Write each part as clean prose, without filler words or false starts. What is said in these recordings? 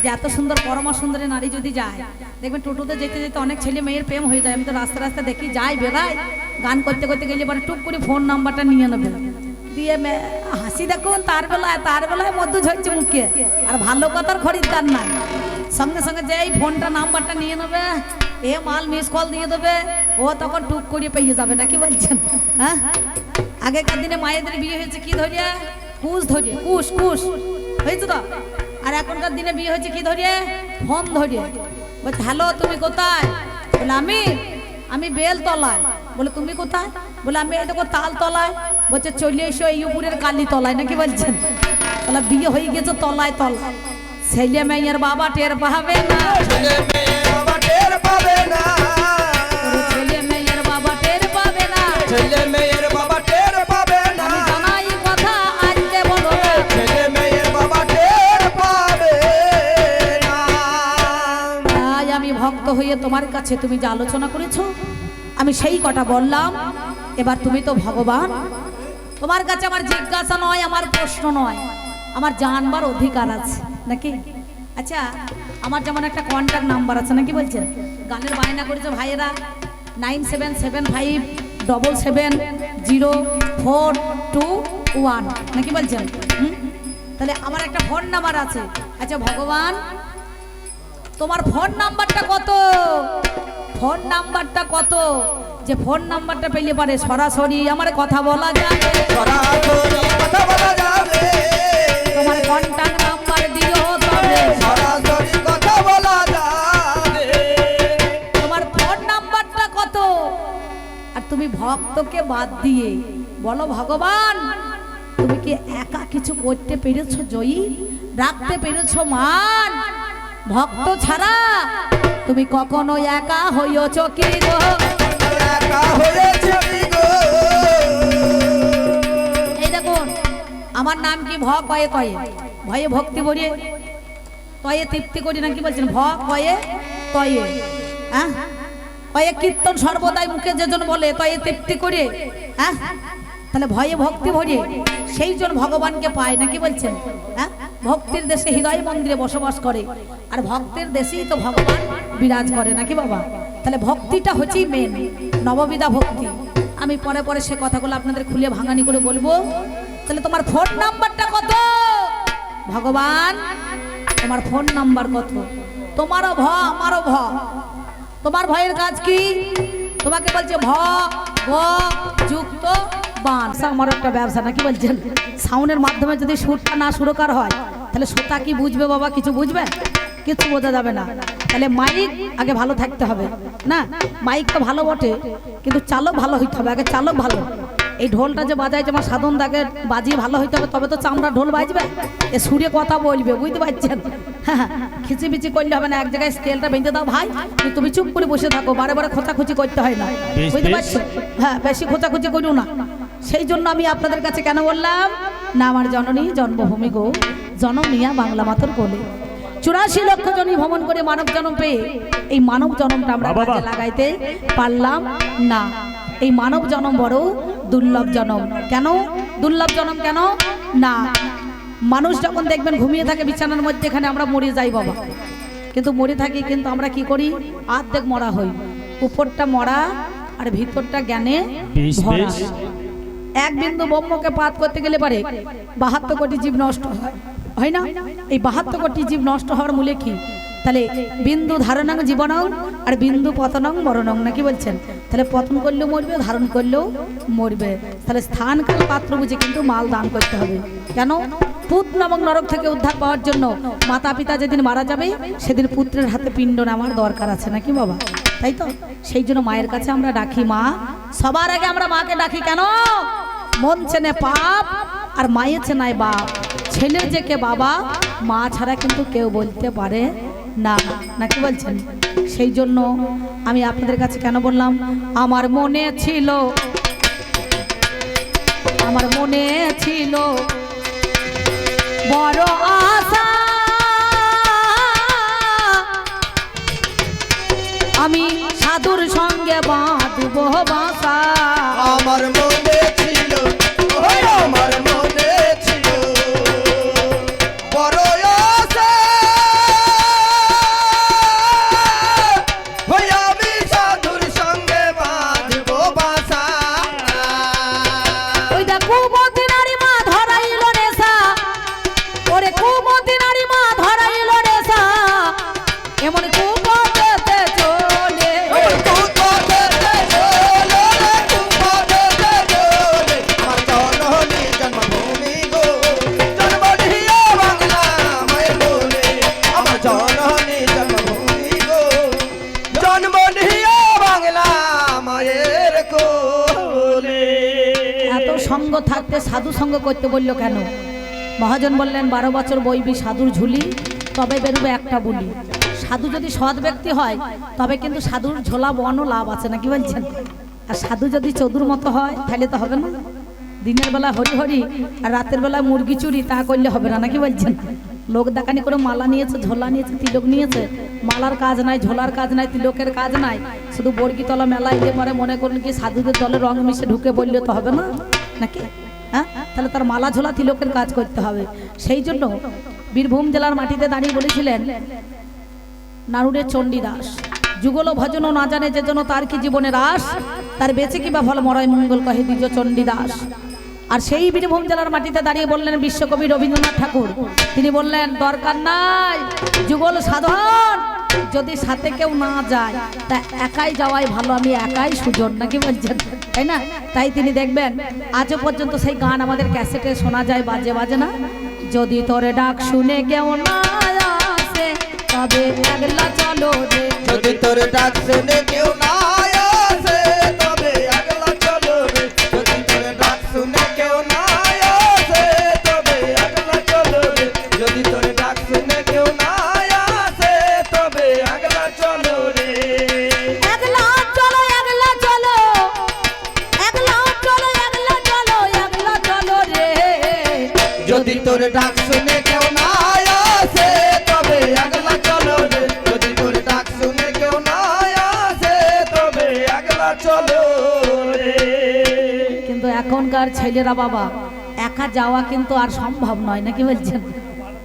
যে এত সুন্দর পরমা সুন্দরী নারী যদি যায়, দেখবেন টোটোতে যেতে যেতে অনেক ছেলে মেয়ের প্রেম হয়ে যায়। আমি তো রাস্তা রাস্তা দেখি, যাই বেড়াই, গান করতে করতে গেলে পরে টুক করে ফোন নাম্বারটা নিয়ে নেবে, দিয়ে হাসি দেখুন তার বেলায় মধ্য ঝরছে মুখে, আর ভালো কথার খরিদ্দার নাই। সঙ্গে সঙ্গে যে এই ফোনটা নাম্বারটা নিয়ে নেবে, এ মাল মিস কল দিয়ে দেবে, ও তখন টুক করে পেয়ে যাবে, নাকি বলছেন? হ্যাঁ, আগেকার দিনে মায়েদের বিয়ে হয়েছে কি ধরিয়ে? কুশ ধরিয়ে, কুশ কুশ হয়েছে তো। আর এখনকার দিনে বিয়ে হয়েছে কি ধরিয়ে? ফোন ধরিয়ে। বলছে হ্যালো তুমি কোথায়? বলে আমি বেলতলায়। বলে তুমি কোথায়? বলে আমি এই দেখো তালতলায়। বলছে চলে এসো এই উপরের কালী তলায়, নাকি বলছেন? তাহলে বিয়ে হয়ে গেছে তলায় তলায়। ছেলে মেয়ের বাবা টের পাবে না, ছেলে মেয়ের বাবা টের পাবে না, ছেলে মেয়ের বাবা টের পাবে না, ছেলে মেয়ের বাবা টের পাবে না। আমি জানাই কথা আজকে বলো, ছেলে মেয়ের বাবা টের পাবে না। তাই আমি ভক্ত হয়ে তোমার কাছে তুমি যে আলোচনা করেছো, আমি সেই কথা বললাম। এবার তুমি তো ভগবান, তোমার কাছে আমার জিজ্ঞাসা নয়, আমার প্রশ্ন নয়, আমার জানবার অধিকার আছে, নাকি? আচ্ছা, আমার যেমন একটা কন্ট্যাক্ট নাম্বার আছে, নাকি বলছেন? গানের বায়না করেছে ভাইয়েরা, 9775770421, নাকি বলছেন? তাহলে আমার একটা ফোন নাম্বার আছে। আচ্ছা ভগবান, তোমার ফোন নাম্বারটা কত? ফোন নাম্বারটা কত? যে ফোন নাম্বারটা পেলে পারে সরাসরি আমার কথা বলা যাবে, সরাসরি কথা বলা যাবে। তোমার কন্টাক্ট নাম্বার দিও, তবে সরাসরি কথা বলা যাবে। তোমার ফোন নাম্বারটা কত? আর তুমি ভক্তকে বাদ দিয়ে বলো ভগবান, তুমি কি একা কিছু করতে পেরেছো জয়ী? রাখতে পেরেছো মান? ভক্ত ছাড়া তুমি কখনো একা হইছো কি গো? একা হয়েছে কি গো? এই দেখুন, আমার নাম কি ভ কয়ে তয়ে, ভয়ে ভক্তি ভরিয়ে তয়ে তৃপ্তি করি, নাকি বলছেন? ভ কয়ে তয়ে, হ্যাঁ, কয়ে কীর্তন সর্বদাই মুখে যেজন বলে তয়ে তৃপ্তি করে, হ্যাঁ, তাহলে ভয়ে ভক্তি ভরিয়ে সেই জন ভগবানকে পায়, নাকি বলছেন? হ্যাঁ, ভক্তির দেশে হৃদয় মন্দিরে বসবাস করে, আর ভক্তের দেশেই তো ভগবান বিরাজ করে, নাকি বাবা? তাহলে ভক্তিটা হচ্ছেই মেন, নববিধা ভক্তি। আমি পরে পরে সে কথাগুলো আপনাদের খুলে ভাঙানি করে বলবো। তাহলে তোমার ফোন নাম্বারটা কত? ভগবান, তোমার ফোন নাম্বার কত? তোমারও ভ আমারও ভ। তোমার ভয়ের কাজ কি? তোমাকে বলছে ভ গ যুক্ত বান। আমার একটা ব্যবসা, নাকি বলছেন? সাউন্ডের মাধ্যমে যদি সুরটা না সুরকার হয়, তাহলে শ্রোতা কি বুঝবে বাবা? কিছু বুঝবে? কিছু বোঝা যাবে না। তাহলে মাইক আগে ভালো থাকতে হবে না? মাইক তো ভালো বটে, কিন্তু চালক ভালো হইতে হবে। আগে চালক ভালো। এই ঢোলটা যে বাজায়, যে আমার সাধন দাগে বাজিয়ে ভালো হইতে হবে, তবে তো চামড়া ঢোল বাজবে, এ সুরে কথা বলবে, বুঝতে পারছেন? হ্যাঁ, খিচিবিচি করলে হবে না। এক জায়গায় স্কেলটা বেঁধে দাও ভাই, তুমি চুপ করে বসে থাকো, বারে বারে খোঁচাখুচি করতে হয় না, বুঝতে পারছো? হ্যাঁ, বেশি খোঁচাখুচি করো না। সেই জন্য আমি আপনাদের কাছে কেন বললাম না, আমার জননী জন্মভূমি গো, জন্ম নিয়া বাংলা মাতর কোলে 84 লক্ষ জনই ভ্রমণ করে মানব জন্ম পেয়ে এই মানব জন্মটা আমরা কাজে লাগাইতে পারলাম না। এই মানব জন্ম বড় দুর্লভ জন্ম। কেন দুর্লভ জন্ম? কেন না, মানুষ যখন দেখবেন ঘুমিয়ে থাকে বিছানার মধ্যে, এখানে আমরা মরে যাই বাবা, কিন্তু মরে থাকি, কিন্তু আমরা কি করি? আর্ধেক মরা হই, উপরটা মরা আর ভিতরটা জ্ঞানে ভরা। এক বিন্দু ব্রহ্মকে পাত করতে গেলে পারে 72 কোটি জীব নষ্ট হয় না? এই 72 কোটি জীব নষ্ট হওয়ার মূলে কি? তাহলে বিন্দু ধারণাং জীবনং আর বিন্দু পতনং মরণং, নাকি বলছেন? তাহলে পতন করলেও মরবে, ধারণ করলেও মরবে। তাহলে স্থান কাল পাত্র বুঝে কিন্তু মাল দান করতে হবে। কেন? পুত্র নামক নরক থেকে উদ্ধার পাওয়ার জন্য মাতা পিতা যেদিন মারা যাবে, সেদিন পুত্রের হাতে পিণ্ড নেওয়ার দরকার আছে, নাকি বাবা? তাই তো, সেই জন্য মায়ের কাছে আমরা ডাকি মা। সবার আগে আমরা মাকে ডাকি কেন? মন চেনে পাপ আর মায়ের চেনায় বাপ। ছেলের যে কে বাবা, মা ছাড়া কিন্তু কেউ বলতে পারে না, নাকি বলছেন? সেই জন্য আমি আপনাদের কাছে কেন বললাম, আমার মনে ছিল, আমার মনে ছিল বড় আশা, আমি সাধুর সঙ্গে বাঁধব বাসা। আমার মনে ছিল, আমার মনে ছিল বড় আশা, থাকতে সাধু সঙ্গ করতে বললো কেন? মহাজন বললেন 12 বছর বইবি সাধুর ঝুলি, তবে বেরোবে একটা বুলি। সাধু যদি সৎ ব্যক্তি হয় তবে কিন্তু সাধুর ঝোলা বনও লাভ আছে, না কি বলছেন? আর সাধু যদি চোদুর মতো হয় তাহলে তো হবে না। দিনের বেলা হরি হরি আর রাতের বেলা মুরগি চুরি, তা করলে হবে না, নাকি বলছেন? লোক দেখানি করে মালা নিয়েছে, ঝোলা নিয়েছে, তিলক নিয়েছে, মালার কাজ নাই, ঝোলার কাজ নাই, তিলকের কাজ নাই, শুধু বর্গিতলা মেলা এলে পরে মনে করলেন কি সাধুদের দলে রং মিশে ঢুকে বললে তো হবে না, নাকি? হ্যাঁ, তাহলে তার মালা ঝোলা তিলকের কাজ করতে হবে। সেই জন্য বীরভূম জেলার মাটিতে দাঁড়িয়ে বলেছিলেন নারুড়ের চণ্ডীদাস, যুগল ভজন না জানে যে জন্য তার কি জীবনের আস, তার বেঁচে কি বা ফল মরয় মঙ্গল কহে দ্বিজ চণ্ডীদাস। আর সেই বীরভূম জেলার মাটিতে দাঁড়িয়ে বললেন বিশ্বকবি রবীন্দ্রনাথ ঠাকুর, তিনি বললেন দরকার নাই যুগল সাধন, যদি সাথে কেউ না যায় তা একাই যাওয়াই ভালো, আমি একাই সুজন, নাকি বলছেন? তাই না? তাই তিনি দেখবেন আজও পর্যন্ত সেই গান আমাদের ক্যাসেটে শোনা যায়, বাজে বাজে না, যদি তোরে ডাক শুনে কেউ না আসে তবে একলা চলো রে, যদি তোর ডাক শুনে কেউ না আসে তবে একলা চলো রে, যদি তোর ডাক শুনে কেউ না আসে তবে একলা চলো রে, যদি তোর ডাক শুনে কেউ না আসে তবে একলা চলো রে। একলা চলো, একলা চলো, একলা চলো, একলা চলো, একলা চলো রে, যদি তোর ডাক শুনে কেউ না আসে তবে একলা চলো রে, যদি তোর ডাক শুনে কেউ না আসে তবে একলা চলো রে। কিন্তু এখনকার ছেলেরা বাবা একা যাওয়া কিন্তু আর সম্ভব নয়, নাকি বলছেন?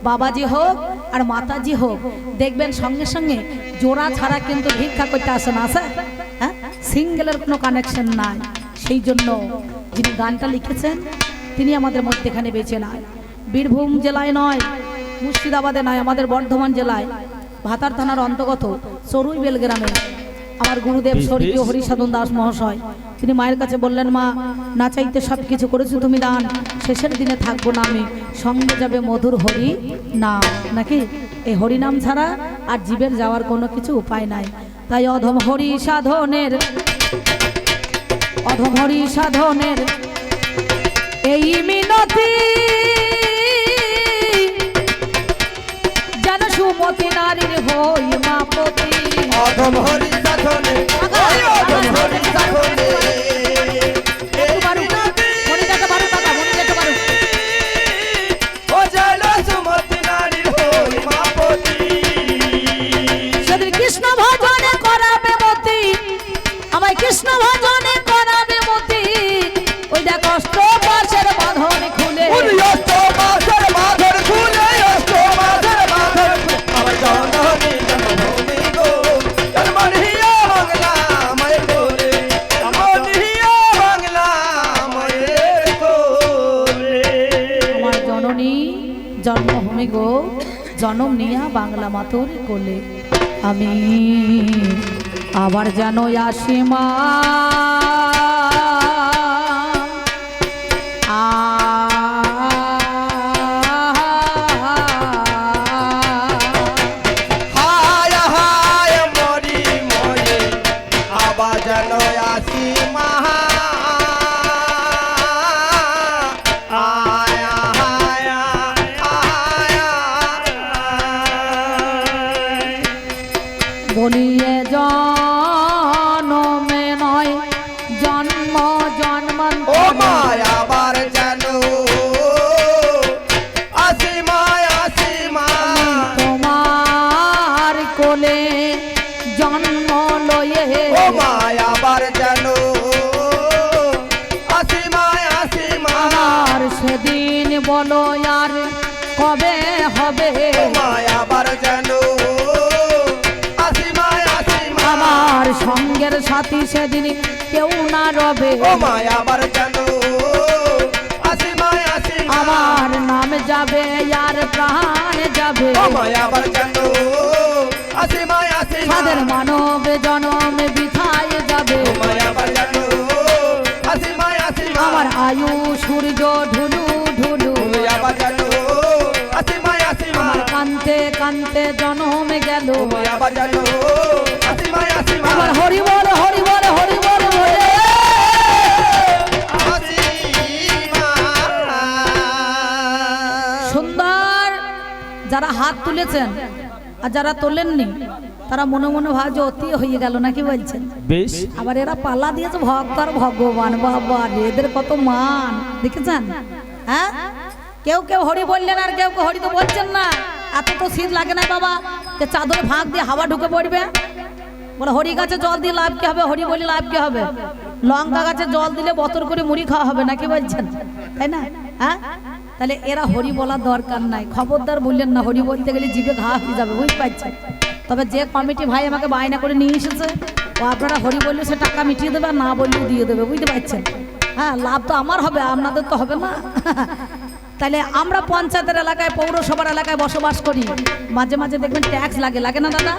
বাবাজি হোক আর মাতাজি হোক, দেখবেন সঙ্গে সঙ্গে জোড়া ছাড়া কিন্তু ভিক্ষা করতে আসে না, আসে? হ্যাঁ, সিঙ্গেলের কোনো কানেকশন নাই। সেই জন্য যিনি গানটা লিখেছেন তিনি আমাদের মধ্যেখানে বেঁচে নাই। বীরভূম জেলায় নয়, মুর্শিদাবাদে নয়, আমাদের বর্ধমান জেলায় ভাতার থানার অন্তর্গত চরুইবেল গ্রামে আমার গুরুদেব স্বর্গীয় হরিসাধন দাস মহাশয়, তিনি মায়ের কাছে বললেন, মা না চাইতে সব কিছু করেছো তুমি দান, শেষের দিনে থাকবো না আমি, সঙ্গে যাবে মধুর হরি নাম, নাকি? এই হরি নাম ছাড়া আর জীবের যাওয়ার কোনো কিছু উপায় নাই। তাই অধম হরি সাধনের, অধম হরি সাধনের এই মিনতি যেন সুমতি নারীর হই মাপতি, অধম হরি সাধনে, ওই অধম হরি সাধনে, এই মিনতি ও যেন সুমতি নারীর হই মাপতি। সেদিন কৃষ্ণ ভজনে করাবে মতি, আমায় কৃষ্ণ ভজনে করাবে মতি, ওই দেখ কষ্ট পাশের বাঁধন খুলে, ওই অষ্ট মাসের বাঁধন খুলে, অষ্ট মাসের বাঁধন খুলে, আমার জননী জন্মভূমি গো, জন্মনিয়া বাংলা মায়ের কোলে, জন্মনিয়া বাংলা মায়ের কোলে। আমার জননী জন্মভূমি গো, জনম নিয়া বাংলা মাতর কোলে, আমি আবার যেন আসি মা, হায় হায় মরি মরি আবার যেন আসি মা, আয় হায় হায় বলিয়ে জনমে নয় জন্ম ও জন্মান্তর, মায় আবার যেন আসি মায় আসি মা, তোমার কোলে জন্ম লয়ে, ও মায় আবার যেন আসি মায় আসি মা, আমার সেদিন বলো আর কবে হবে, ও মায় আবার যেন আসি মায় আসি মা, আমার সঙ্গের সাথী সেদিন কেউ না রবে, ও মায় আবার যেন আসি মায় আসি মা, আমার নাম যাবে আর প্রাণ যাবে, ও মায় আবার যেন আসি মায় আসি মা, তাদের মানব জনম বিথায় যাবে, ও মায় আবার যেন আসি মায় আসি মা, আমার আয়ু সূর্য ঢুলু ঢুলু, ও মায় আবার যেন আসি মায় আসি মা, আমার কান্তে কান্তে জনম গেল, ও মায় আবার যেন আসি মায় আসি মা, আমার হরি বল হরি বল হরি বল বলে আসি মা, যারা হাত তুলেছেন আর যারা তোলেননি তারা মনে মনে ভাবছে অতি হয়ে গেল নাকি বলছেন। বেশ আবার এরা পাল্লা দিয়েছে ভক্ত আর ভগবান, বাবা রে, এদের কত মান দেখেছেন। হ্যাঁ, কেউ কেউ হরি বললেন আর কেউ কেউ হরি তো বলছেন না। এত তো শীত লাগে না বাবা যে চাদরে ফাঁক দিয়ে হাওয়া ঢুকে পড়বে। বলে হরি গাছে জল দিয়ে লাভ কি হবে, হরি বলি লাভ কি হবে? লঙ্কা গাছে জল দিলে বতর করে মুড়ি খাওয়া হবে নাকি বলছেন, তাই না? হ্যাঁ, তাহলে এরা হরি বলার দরকার নাই। খবরদার বললেন না, হরি বলতে গেলে জিভে ঘা হয়ে যাবে, বুঝতে পারছেন। তবে যে কমিটি ভাই আমাকে বায়না করে নিয়ে এসেছে, ও আপনারা হরি বললে সে টাকা মিটিয়ে দেবে, আর না বললেও দিয়ে দেবে, বুঝতে পারছেন। হ্যাঁ, লাভ তো আমার হবে, আপনাদের তো হবে না। তাহলে আমরা পঞ্চায়েতের এলাকায়, পৌরসভার এলাকায় বসবাস করি, মাঝে মাঝে দেখবেন ট্যাক্স লাগে, লাগে না দাদা?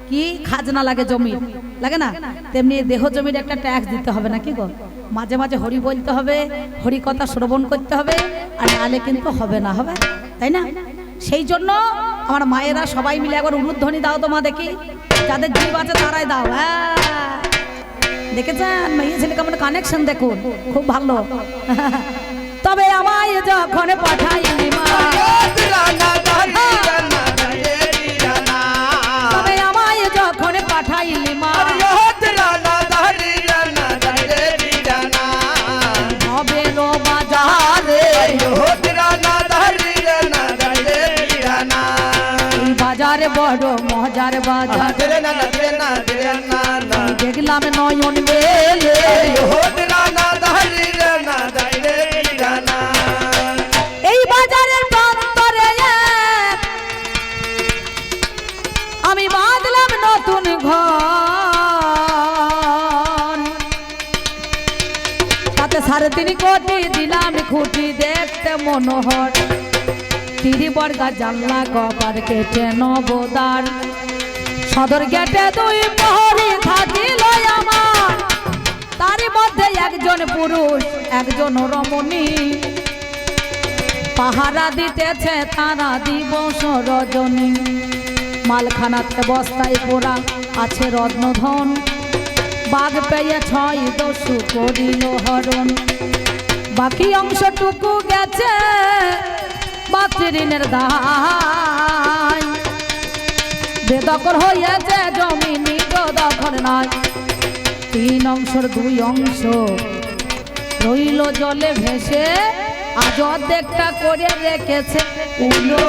কি খাজনা লাগে, জমি লাগে না? তেমনি দেহ জমির একটা ট্যাক্স দিতে হবে নাকি গো? মাঝে মাঝে হরি বলতে হবে, হরি কথা শ্রবণ করতে হবে, আর নাহলে কিন্তু হবে না, হবে, তাই না? সেই জন্য আমার মায়েরা সবাই মিলে একবার উলুধ্বনি দাও তো মা, দেখি যাদের জীব আছে তারাই দাও। হ্যাঁ, দেখেছেন মেয়ে ছেলে কেমন কানেকশন, দেখুন খুব ভালো। তবে আমায় যখন পাঠাইলি মা, তবে আমায় যখন পাঠাইলি মা, হবে রো বাজারে, এই বাজারে বড় মজার বাজার, দেখলাম নয়ন মেলে, এই বাজারের প্রান্তরে আমি বাঁধলাম নতুন ঘর, তাতে 3.5 কোটি দিলাম খুঁটি, দেখতে মনোহর, 30 বর্গা জানলা কপার কেটে নবদার, সদর গেটে 2 প্রহরী থাকিল আমার, তারই মধ্যে একজন পুরুষ একজন রমণী, পাহারা দিতেছে তারা দিবস রজনী, মালখানাতে বস্তায় পোড়া আছে রত্নধন, বাঘ পেয়ে 6 দস্যু করিল হরণ, বাকি অংশটুকু গেছে মাতৃঋণের দায়, বেদখল হয়েছে জমি নিজ দখল নাই, 3 অংশের 2 অংশ রইল জলে ভেসে, আজ অর্ধেকটা করে রেখেছে উলো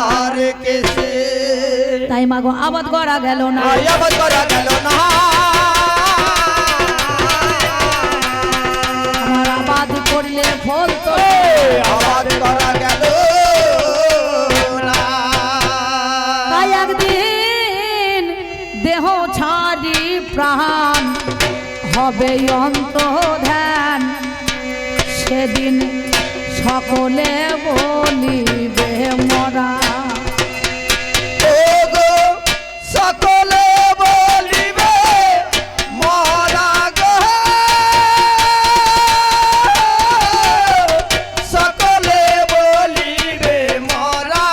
আর কেসে, তাই মাগো আবাদ করা গেল না, আবাদ করা গেল না, আমার আবাদ করলে ফল তো আবাদ করা গেল না, তাই একদিন দেহ ছাড়ি প্রাণ হবে অন্ত ধ্যান, সেদিন সকলে বলিবে মরা, ওগো সকলে বলিবে মরা গো, সকলে বলিবে মরা,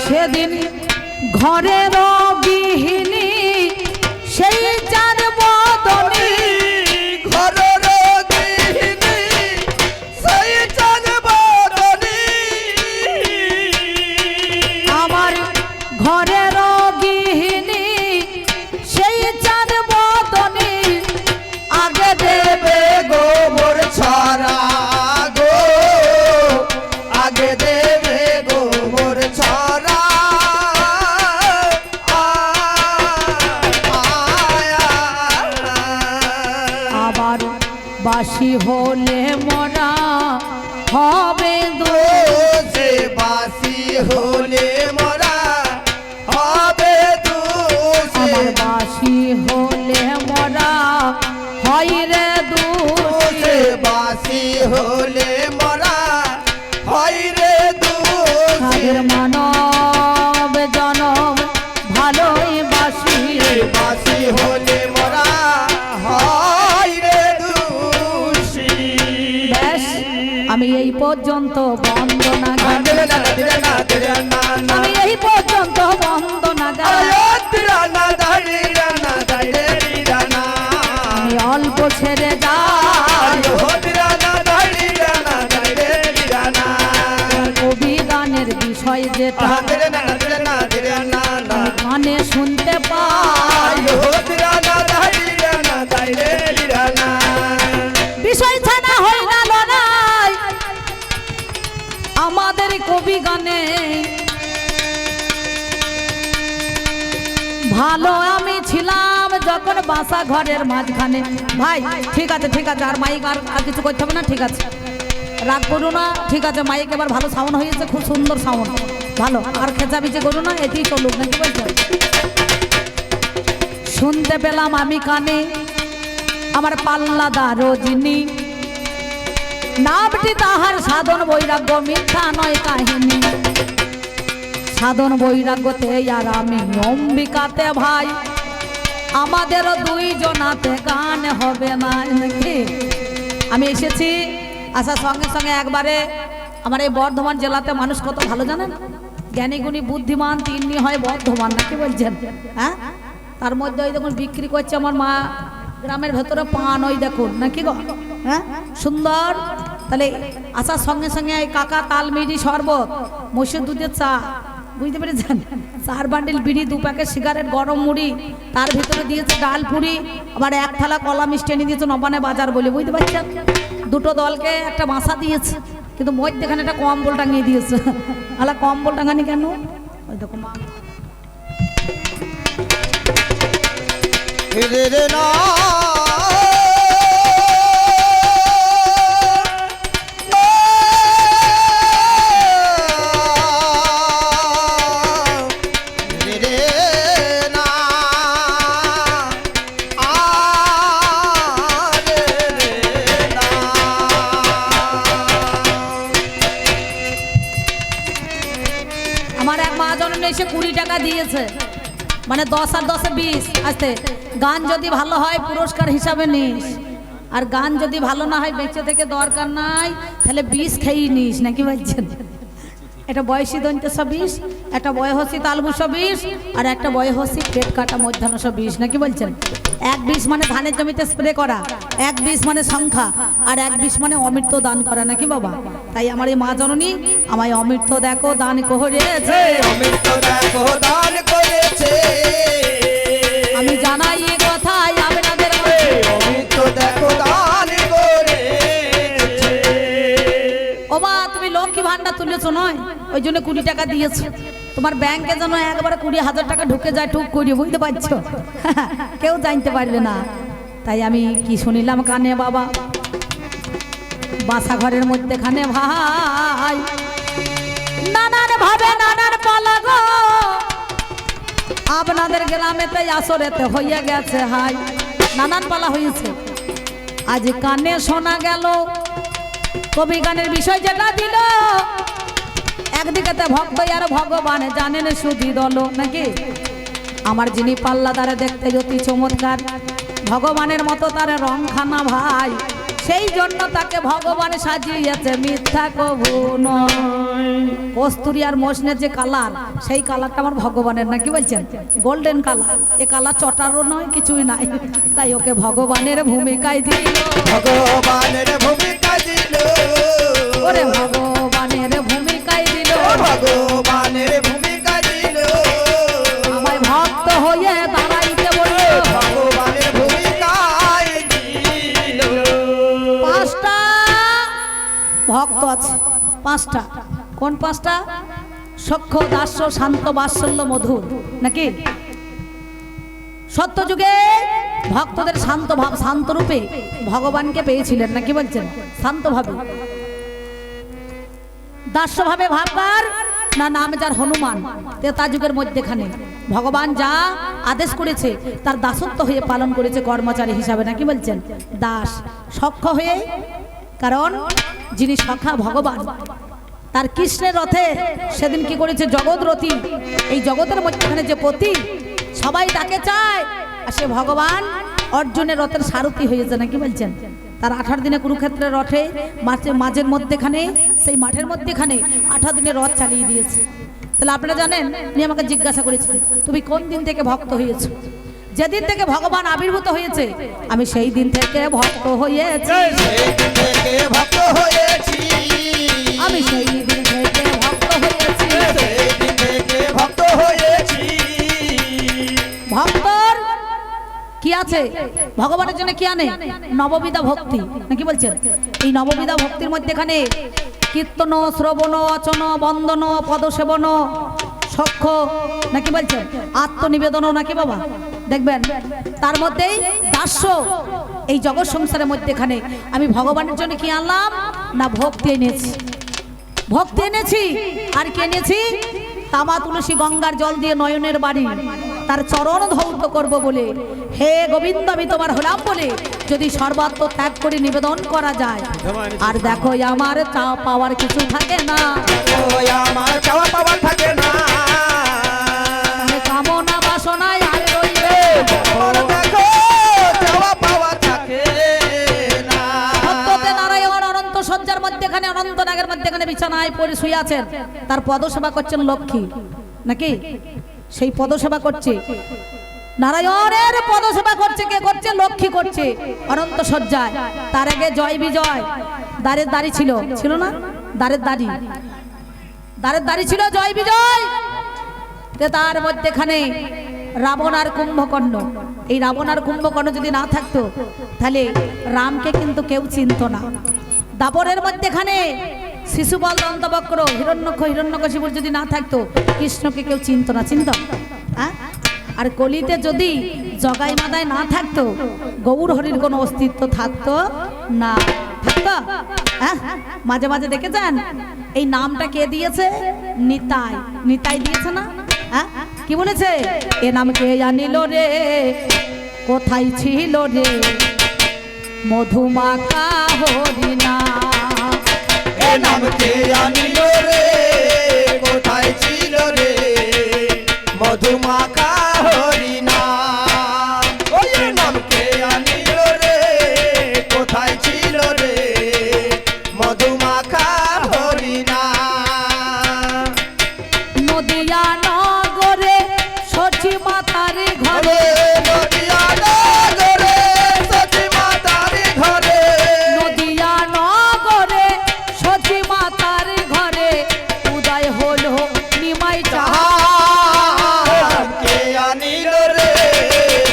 সেদিন ঘরের গৃহিণী সেই চার বদনী, ঘরের গৃহিণী সেই চার বদনী, আমার ঘরের গৃহিণী সেই চার বদনী, আগে দেবে গোবর ছড়া গো, আগে দেবে গোবর ছড়া, আবার বাসি হলে মরা হবে দোষে বাসি হলে মরা হবে দোষে, আমার বাসি হলে মরা হয় রে দোষে বাসি হলে মরা হয় রে দোষে, আগের মানব জনম ভালোই বাসি, বাসি হলে মরা হয় রে দোষী। ব্যাস আমি এই পর্যন্ত বন্দনা গাই, আমি এই পর্যন্ত বন্দনা গাই, আমি অল্প ছেড়ে যাই, ও দিরানা দাই দিরানা দাই রে দিরানা কবি গানের বিষয় যেটা দিরানা দিরানা দিরানা না গানে শুনতে পাই ও দিরানা দাই দিরানা দাই রে দিরানা বিষয় ছাড়া হয় না লড়াই আমাদের কবি গানে ভালো আমি ছিলাম যখন বাসা ঘরের মাঝখানে ভাই ঠিক আছে আর মাইক আর কিছু করতে হবে না ঠিক আছে রাগ করো না ঠিক আছে মাইক এবার ভালো সাউন্ড হয়েছে খুব সুন্দর সাউন্ড ভালো আর খেঁচাবিচি করো না এটি চলুক নাকি বলছো শুনতে পেলাম আমি কানে আমার পাল্লাদা রজনী নামটি তাহার সাধন বৈরাগ্য মিথ্যা নয় কাহিনী সাধন বৈরাগ্যতে আর আমি অম্বিকাতে ভাই আমাদের দুইজনাতে গান হবে না নাকি আমি এসেছি আসার সঙ্গে সঙ্গে একবারে আমার এই বর্ধমান জেলাতে মানুষ কত ভালো জানেন জ্ঞানী গুণী বুদ্ধিমান তিন্নি হয় বর্ধমান নাকি বলছেন হ্যাঁ তার মধ্যে ওই দেখুন বিক্রি করছে আমার মা গ্রামের ভেতরে পান ওই দেখুন নাকি গো হ্যাঁ সুন্দর তাহলে আসার সঙ্গে সঙ্গে এই কাকা তাল মিরি শরবত মসুর দুধের চা বুঝতে পেরেছেন 4 বান্ডিল বিড়ি 2 প্যাকেট সিগারেট গরম মুড়ি তার ভিতরে দিয়েছে ডাল পুরি আবার 1 থালা কলা মিষ্টি এনে দিয়েছে নবানে বাজার বলে বুঝতে পারছেন দুটো দলকে একটা বাসা দিয়েছে কিন্তু মধ্যেখানে একটা কম্বল টাঙিয়ে দিয়েছে আলা কম্বল টাঙানি কেন ওই দেখুন রে রে না আমার এক মহাজন এসে 20 টাকা দিয়েছে মানে 10 আর 10 20 আস্তে গান যদি ভালো হয় পুরস্কার হিসাবে নিস আর গান যদি ভালো না হয় বেঁচে থেকে দরকার নাই তাহলে 20 খেয়ে নিস নাকি বলছেন এটা বয়সী দন্তে 20 একটা বয়সী তালবুস 20 আর একটা বয়সী পেট কাটা মধ্যাহ্ন 20 নাকি বলছেন 1 20 মানে ধানের জমিতে স্প্রে করা 1 20 মানে সংখ্যা আর 1 20 মানে অমৃত দান করা নাকি বাবা তাই আমার এই মা জননী আমায় অমৃত দেখো দান করেছে অমৃত দেখো দান করেছে আমি জানাই এই কথাই আপনাদের অমৃত দেখো দান করেছে ও মা তুমি লক্ষ্মী ভান্ডার তুলেছো নয় ওই জন্য 20 টাকা দিয়েছো তোমার ব্যাংকে যেন একবারে 20,000 টাকা ঢুকে যায় টুক করে বুঝতে পারছো কেউ জানতে পারবে না তাই আমি কি শুনিলাম কানে বাবা বাসা ঘরের মধ্যেখানে ভাই নানান ভাবে নানান পালা গো আপনাদের গ্রামেতে আসরেতে হইয়া গেছে হাই নানান পালা হয়েছে আজ কানে শোনা গেল কবি গানের বিষয় যেটা দিল একদিকেতে ভক্ত আর ভগবান জানেন সুধি দল নাকি আমার যিনি পাল্লাদারে দেখতে অতি চমৎকার ভগবানের মতো তার রং খানা ভাই সেই জন্য তাকে ভগবান সাজিয়েছে মিথ্যা কবু নয় কস্তুরি আর মসনের যে কালার সেই কালারটা আমার ভগবানের নাকি বলছেন গোল্ডেন কালার এ কালার চটারও নয় কিছুই নাই তাই ওকে ভগবানের ভূমিকায় দিল ভগবানের ভূমিকা দিল ওরে ভগবানের ভূমিকায় দিল ভগবানের ভূমিকা দিল আমায় ভক্ত হয়ে দাঁড়াইতে বলল ভগবানের ভূমিকায় দিল 5টা ভক্ত আছে 5টা কোন 5টা সখ্য দাস্য শান্ত বাৎসল্য মধুর নাকি সত্য যুগে ভক্তদের শান্ত ভাব শান্ত রূপে ভগবানকে পেয়েছিলেন নাকি বলছেন শান্ত ভাবে দাস্য ভাবে ভাববার না নাম যার হনুমান ত্রেতা যুগের মধ্যেখানে ভগবান যা আদেশ করেছে তার দাসত্ব হয়ে পালন করেছে কর্মচারী হিসাবে নাকি বলছেন দাস সখ্য হয়ে কারণ যিনি সখা ভগবান তার কৃষ্ণের রথে সেদিন কি করেছে জগৎরথী এই জগতের মধ্যখানে যে পতি সবাই তাকে চায় আর সে ভগবান অর্জুনের রথের সারথি হয়েছে নাকি বলছেন তার 18 দিনে কুরুক্ষেত্রের রথে মাঝের মধ্যেখানে সেই মাঠের মধ্যেখানে 18 দিনে রথ চালিয়ে দিয়েছে তাহলে আপনারা জানেন উনি আমাকে জিজ্ঞাসা করেছেন তুমি কোন দিন থেকে ভক্ত হয়েছো যেদিন থেকে ভগবান আবির্ভূত হয়েছে আমি সেই দিন থেকে ভক্ত হয়েছি, সেই দিন থেকে ভক্ত হয়েছি, আমি সেই দিন থেকে ভক্ত হয়েছি। সেই দিন থেকে ভক্ত হয়েছি। ভক্তর কি আছে? ভগবানের জন্য কি আনে? নববিধা ভক্তি, নাকি বলছেন? এই নববিধা ভক্তির মধ্যে এখানে কীর্তন, শ্রবণ, অচন, বন্দন, পদসেবন, সখ্য, নাকি বলছেন আত্মনিবেদন, নাকি বাবা? দেখবেন তার মধ্যেই দাস্য। এই জগৎ সংসারের মধ্যে এখানে আমি ভগবানের জন্য কি আনলাম না? ভক্তি এনেছি, ভক্তি এনেছি। আর কি এনেছি? তামা তুলসী গঙ্গার জল দিয়ে নয়নের বাড়ি তার চরণ ধৌত করব বলে, হে গোবিন্দ আমি তোমার হলাম বলে যদি সর্বাত্ম ত্যাগ করে নিবেদন করা যায়। আর দেখো আমার চাওয়া পাওয়ার কিছু থাকে না, ওই আমার চাওয়া পাওয়া থাকে না, কামনা বাসনায় আর রইবে। ওর দেখো চাওয়া পাওয়া থাকে না। সত্যতে নারায়ণ অনন্ত সজ্জার মধ্যেখানে, অনন্ত নাগের মধ্যেখানে বিছানায় পড়ে শুয়ে আছেন, তার পদসেবা করছেন লক্ষ্মী, নাকি? সেই পদসেবা করছে নারায়ণের পদসেবা করছে কে করছে? লক্ষ্মী করছে অনন্ত সজ্জায়। তার আগে জয় বিজয় দ্বারের দাড়ি ছিল, ছিল না? দ্বারের দাড়ি ছিল জয় বিজয়। তার মধ্যেখানে রাবণ আর কুম্ভকর্ণ। এই রাবণ আর কুম্ভকর্ণ যদি না থাকতো তাহলে রামকে কিন্তু কেউ চিনত না। দাপরের মধ্যেখানে শিশুপাল, দন্তবক্র, হিরণ্যকশিপুর যদি না থাকতো কৃষ্ণকে কেউ চিনত না, চিনত? হ্যাঁ। আর কলিতে যদি জগাই মাদায় না থাকতো গৌর হরির কোনো অস্তিত্ব থাকতো না, থাকতো? হ্যাঁ। মাঝে মাঝে দেখেছেন এই নামটা কে দিয়েছে? নিতাই, নিতাই দিয়েছে না? হ্যাঁ। কি বলেছে? এ নাম কে জানিল রে, কোথায় ছিল রে, মধুমাখা হরিনা। এ নাম কে আনিল রে, কোথায় ছিল রে, মধুমাখা হরিনা। ওই নাম কে আনিল রে, কোথায় ছিল রে, মধুমাখা হরিনা। নদিয়া নগরে সচি মাতার ঘরে, নদিয়া নগরে সতী মাতার ঘরে, নদিয়া নগরে সচি মাতার ঘরে উদয় হলো নিমাই চাহা। নাম কে আনিল রে,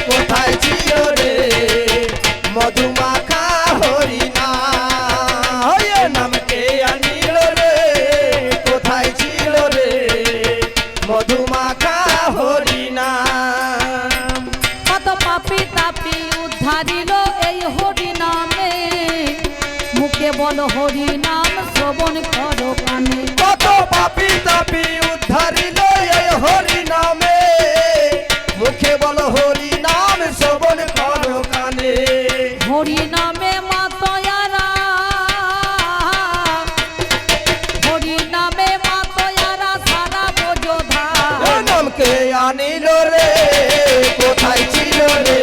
কোথায় ছিল রে, মধুমাখা হরিনা। ওই নাম কে আনিল রে, কোথায় ছিল রে, মধুমাখা হরিনা। কত পাপি তাপি উদ্ধারিল এই হরি নামে, মুখে বলো হরি নাম শ্রবণ করো কানে। কত পাপি তাপি উদ্ধারিল এই হরি নামে, মুখে বলো হরি নাম শ্রবণ করো কানে। হরি নামে মাতয়ারা, হরি নামে মাতয়ারা সারা বোঝোধা। এ নাম কে আনিল রে, কোথায় ছিল রে,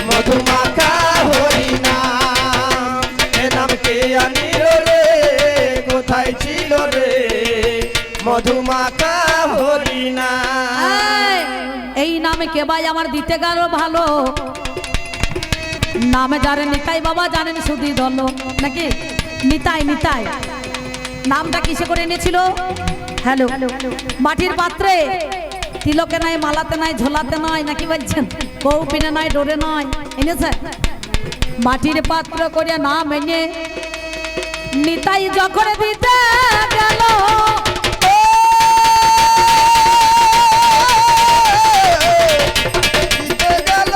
মধুমাখা হরিনা। এ নাম কে আনিল রে, কোথায় ছিল রে, মধুমাখা হরিনা। এই নামে কে ভাই আমার দিতে গেল ভালো, নামে যারে নিতাই বাবা জানেন শুধু দল, নাকি? নিতাই, নিতাই নামটা কিসে করে এনেছিল? হ্যালো, মাটির পাত্রে, তিলকে নাই, মালাতে নাই, ঝোলাতে নয়, নাকি বলছেন? কৌপিনে নয়, ডোরে নয়, এনেছে মাটির পাত্র করে নাম এনে নিতাই যখন দিতে গেল, দিতে গেল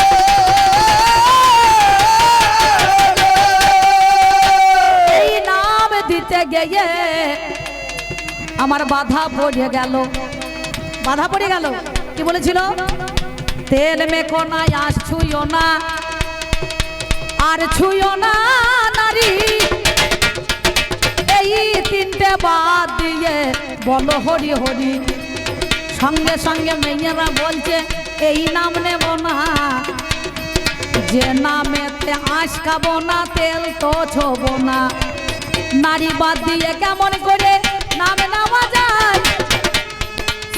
এই নাম দিতে গিয়ে আমার বাধা পড়ে গেল, বাধা পড়ে গেল। কি বলেছিল? তেল মেখো না, আঁশ ছুঁয়ো না, আর ছুঁয়ো না নারী, এই তিনটে বাদ দিয়ে বলো হরি হরি। সঙ্গে সঙ্গে মেয়েরা বলছে এই নাম নেব না, যে নামেতে আঁশ খাবো না, তেল তো ছোবো না। নারী বাদ দিয়ে কেমন করে নাম নেওয়া যায়?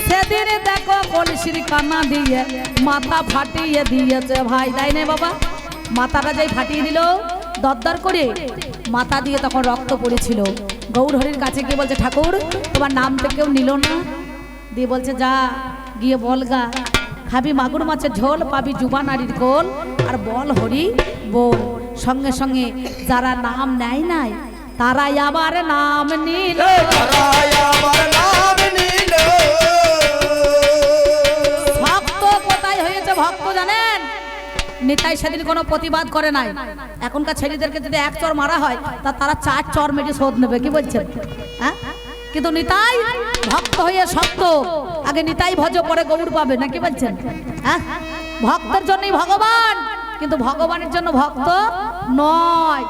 সেদিন দেখো কলসির কানা দিয়ে মাথা ফাটিয়ে দিয়েছে ভাই, তাই না বাবা? মাথাটা যাই ফাটিয়ে দিল দরদর করে, মাথা দিয়ে তখন রক্ত পড়েছিল। গৌরহরির কাছে গিয়ে বলছে, ঠাকুর তোমার নাম তো কেউ নিল না। দিয়ে বলছে, যা গিয়ে বলগা, খাবি মাগুর মাছের ঝোল, পাবি যুবা নারীর কোল, আর বল হরি বল। সঙ্গে সঙ্গে যারা নাম নেয় নাই তারাই আবার নাম নিল। তারাই আবার নাম নিল। ভক্ত কোথায় হয়েছে ভক্ত জানেন? নিতাই সেদিন কোনো প্রতিবাদ করে নাই। এখনকার ছেলেদেরকে যদি এক চর মারা হয় তা তারা 4 চর মেরে শোধ নেবে, কি বলছেন? হ্যাঁ, কিন্তু নিতাই ভক্ত হয়ে শক্ত, আগে নিতাই ভজ পরে গৌর পাবে, না কি বলছেন? হ্যাঁ, ভক্তের জন্যই ভগবান, কিন্তু ভগবানের জন্য ভক্ত নয়।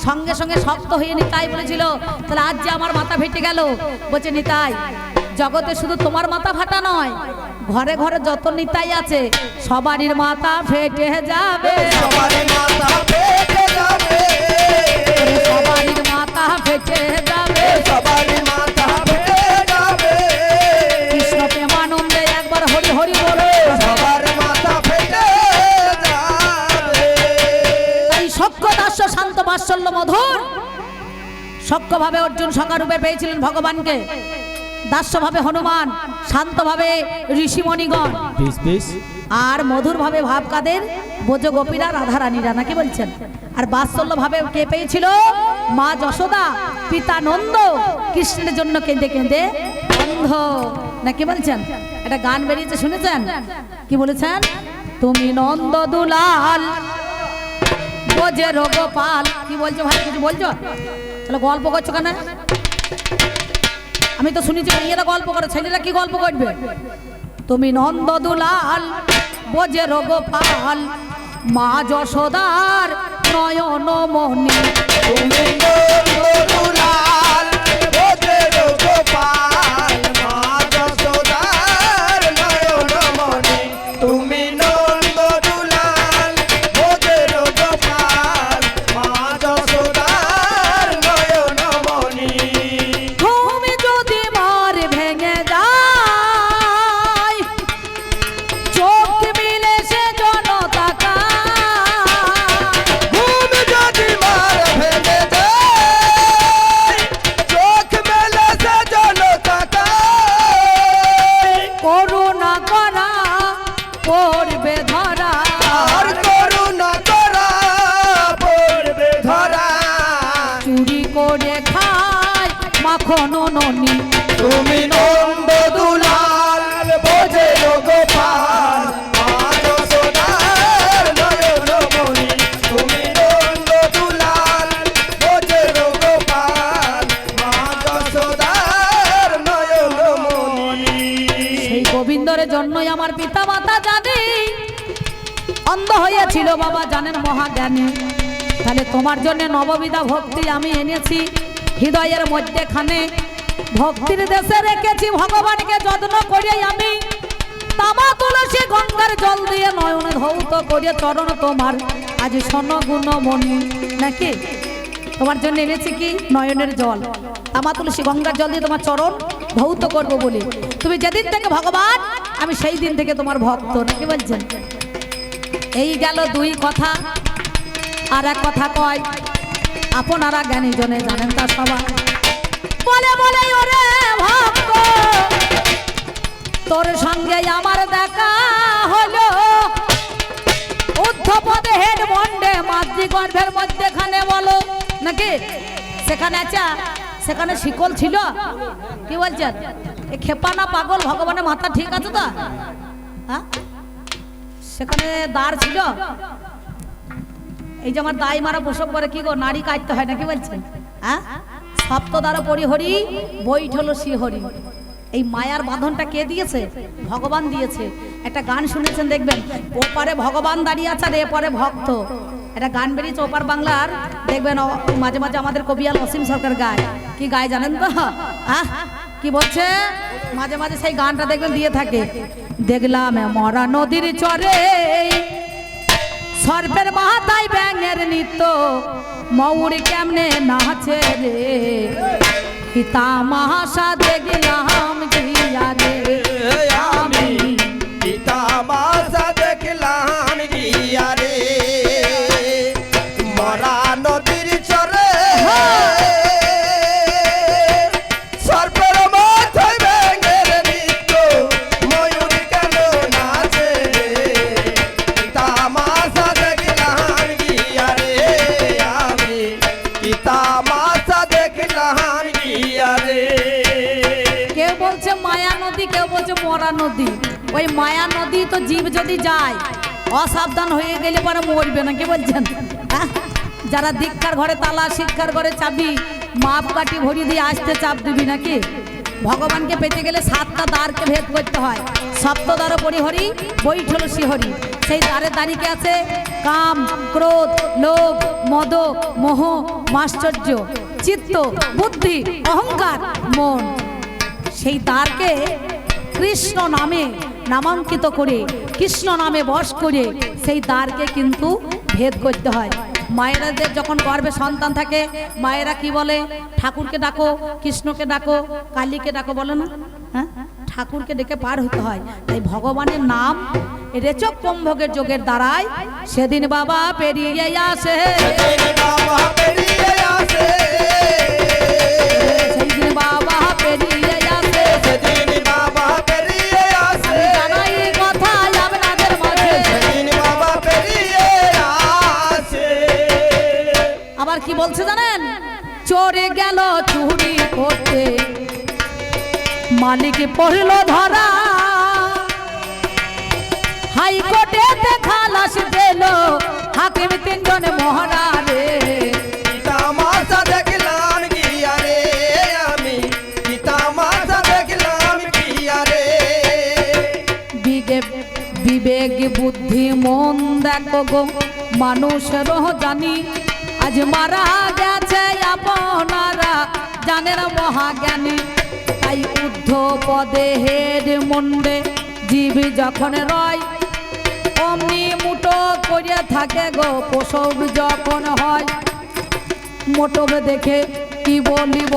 সঙ্গে সঙ্গে শক্ত হয়ে নিতাই বলেছিল, তাহলে আজ যে আমার মাথা ফেটে গেল, বলছে নিতাই জগতে শুধু তোমার মাথা ফাটা নয়, ঘরে ঘরে যত নিতাই আছে সবারই মাথা ফেটে যাবে, সবারই মাথা ফেটে যাবে, সবারই মাথা ফেটে যাবে, সবারই মাথা ফেটে যাবে। কৃষ্ণ প্রেমানন্দে একবার হরি হরি বলে, সবার মাথা ফেটে যাবে। তাই সক্ষ দাস্য শান্ত বাৎসল্য মধুর সক্যভাবে অর্জুন সকারূপে পেয়েছিলেন ভগবানকে, দাস্যভাবে হনুমান, শান্তভাবে ঋষিমণিগণ, আর মধুর ভাবে ভাব কাদের বোঝ গোপীরা রাধারানীরা, নাকি বলছেন? আর বাৎসল্য ভাবে কে পেয়েছিল? মা যশোদা, পিতা নন্দ কৃষ্ণের জন্য কেঁদে কেঁদে অন্ধ, নাকি বলছেন? একটা গান বেরিয়েছে শুনেছেন? কি বলেছেন? তুমি নন্দ দুলাল বোঝে গোপাল। কি বলছো ভাই, কিছু বলছো? তাহলে গল্প করছো কেন? আমি তো শুনেছি মেয়েরা গল্প করে, ছেলেরা কি গল্প করবে? তুমি নন্দ দুলাল বোঝে গোপাল, মা যশোদার নয়ন মনি, তুমি নন্দলাল বোঝের গোপাল, মা যশোদার নয়নমণি। তুমি নন্দলাল বোঝের গোপাল, মা যশোদার নয়নমণি। তুমি যদি মার ভেঙে যায়, চোখ মিলে সে জনতা, ঘুম যদি মার ভেঙে যায়, চোখ মেলে সে জলতাকায়। করুণা করা পড়বে ধরা, আর করুণা করা পড়বে ধরা। চুরি করে খায় মাখন ননি, তুমি নন্দ দুলাল বোঝের গোপাল, মা যশোদার নয়নমণি। তুমি নন্দ দুলাল বোঝের গোপাল, মা যশোদার নয়নমণি। সেই গোবিন্দর জন্যই আমার পিতা মাতা জানে অন্ধ হয়েছিল বাবা, জানেন মহাজ্ঞানী। তাহলে তোমার জন্য নববিধা ভক্তি আমি এনেছি হৃদয়ের মধ্যেখানে, ভক্তির দেশে রেখেছি ভগবানকে যত্ন করে আমি। তামা তুলসী গঙ্গার জল দিয়ে নয়ন ধৌত করে চরণ তোমার আজ শোনো গুণমণি, নাকি? তোমার জন্য এনেছি কি নয়নের জল, তামা তুলসী গঙ্গার জল দিয়ে তোমার চরণ ধৌত করবো বলে। তুমি যেদিন থেকে ভগবান, আমি সেই দিন থেকে তোমার ভক্ত, নাকি বলছেন? এই গেল দুই কথা। আর এক কথা কয়, আপনারা জ্ঞানী জনে জানেন তা সবাই, বলে বলে ওরে ভক্ত তোর সঙ্গে আমার দেখা হলো, ঊর্ধ্বপদে হেড মন্ডে মাতৃগর্ভের মধ্যেখানে বলো, নাকি? সেখানে আচ্ছা সেখানে শিকল ছিল, কি বলছেন? এ খেপা না পাগল, ভগবানের মাথা ঠিক আছে তো? হ্যাঁ, সেখানে দ্বার ছিল। এই যে আমার দাই মারা প্রসব করে কি গো, নারী কাটতে হয়, নাকি বলছেন? হ্যাঁ, সপ্ত দ্বারা পরিহরি বৈঠল শ্রীহরি। এই মায়ার বাঁধনটা কে দিয়েছে? ভগবান দিয়েছে। একটা গান শুনেছেন দেখবেন, ওপারে ভগবান দাঁড়িয়ে আছে আর এপারে ভক্ত। একটা গান বেরিয়েছে ওপার বাংলার, দেখবেন মাঝে মাঝে আমাদের কবিয়াল অসীম সরকার গায়। কি গায় জানেন তো? হ্যাঁ, কি বলছে? মাঝে মাঝে সেই গানটা দেখবেন দিয়ে থাকে, দেখলাম মরা নদীর চরে সর্বের মাথায় ব্যাঙের নিত্য, মৌর কেমনে নাচে রে, পিতা মহাসা দেখলাম গিয়া রে। রে। কেউ বলছে মায়া নদী, কেউ বলছে মরা নদী। ওই মায়া নদী তো জীব যদি যায় অসাবধান হয়ে গেলে পরে মরবে না, কি বলছেন? হ্যাঁ? যারা দীক্ষার ঘরে তালা, শিক্ষার ঘরে চাবি, মাপ কাটি ভরি দিয়ে আসতে চাপ দিবি নাকি? ভগবানকে পেতে গেলে 7টা দ্বারকে ভেদ করতে হয়। সপ্তদ্বার পরিহরি বৈঠল শ্রীহরি। সেই দ্বারে দাঁড়িয়ে আছে কাম, ক্রোধ, লোভ, মদ, মোহ, মাশ্চর্য, চিত্ত, বুদ্ধি, অহংকার, মন। সেই দ্বারকে কৃষ্ণ নামে নামাঙ্কিত করে, কৃষ্ণ নামে বশ করে সেই দ্বারকে কিন্তু ভেদ করতে হয়। মায়েরাদের যখন গর্ভে সন্তান থাকে, মায়েরা কি বলে? ঠাকুরকে ডাকো, কৃষ্ণকে ডাকো, কালীকে ডাকো, বলে না? হ্যাঁ, ঠাকুরকে ডেকে পার হতে হয়। তাই ভগবানের নাম রেচক কুম্ভকের যোগের দ্বারাই সেদিন বাবা পেরিয়ে আসে, সেদিন বাবা পেরিয়ে আসে, সেদিন বাবা পেরিয়ে আসে। সেদিন বাবা পেরিয়ে আসে, জানাই কথা আপনাদের মাঝে। সেদিন বাবা পেরিয়ে আসে। আবার কি বলছে জানেন? চোরে গেল চুরি করতে, মালিক পড়ল ধরা, হাইকোর্টে খালাস দিল হাকিম 3 জন মহারা রে। তামাশা দেখলাম কি আরে আমি, কি তামাশা দেখলাম কি আরে। বিবেক বুদ্ধি মন দেখো গো মানুষের জানি, আজ মারা গেছে আপনারা জানেন মহাজ্ঞানী। তাই ঊর্ধ্ব পদে হেড মন্ডে জীব যখন রয়, অমনি মুটো করে থাকে গো প্রসব যখন হয়। মোটবে দেখে কি বলিব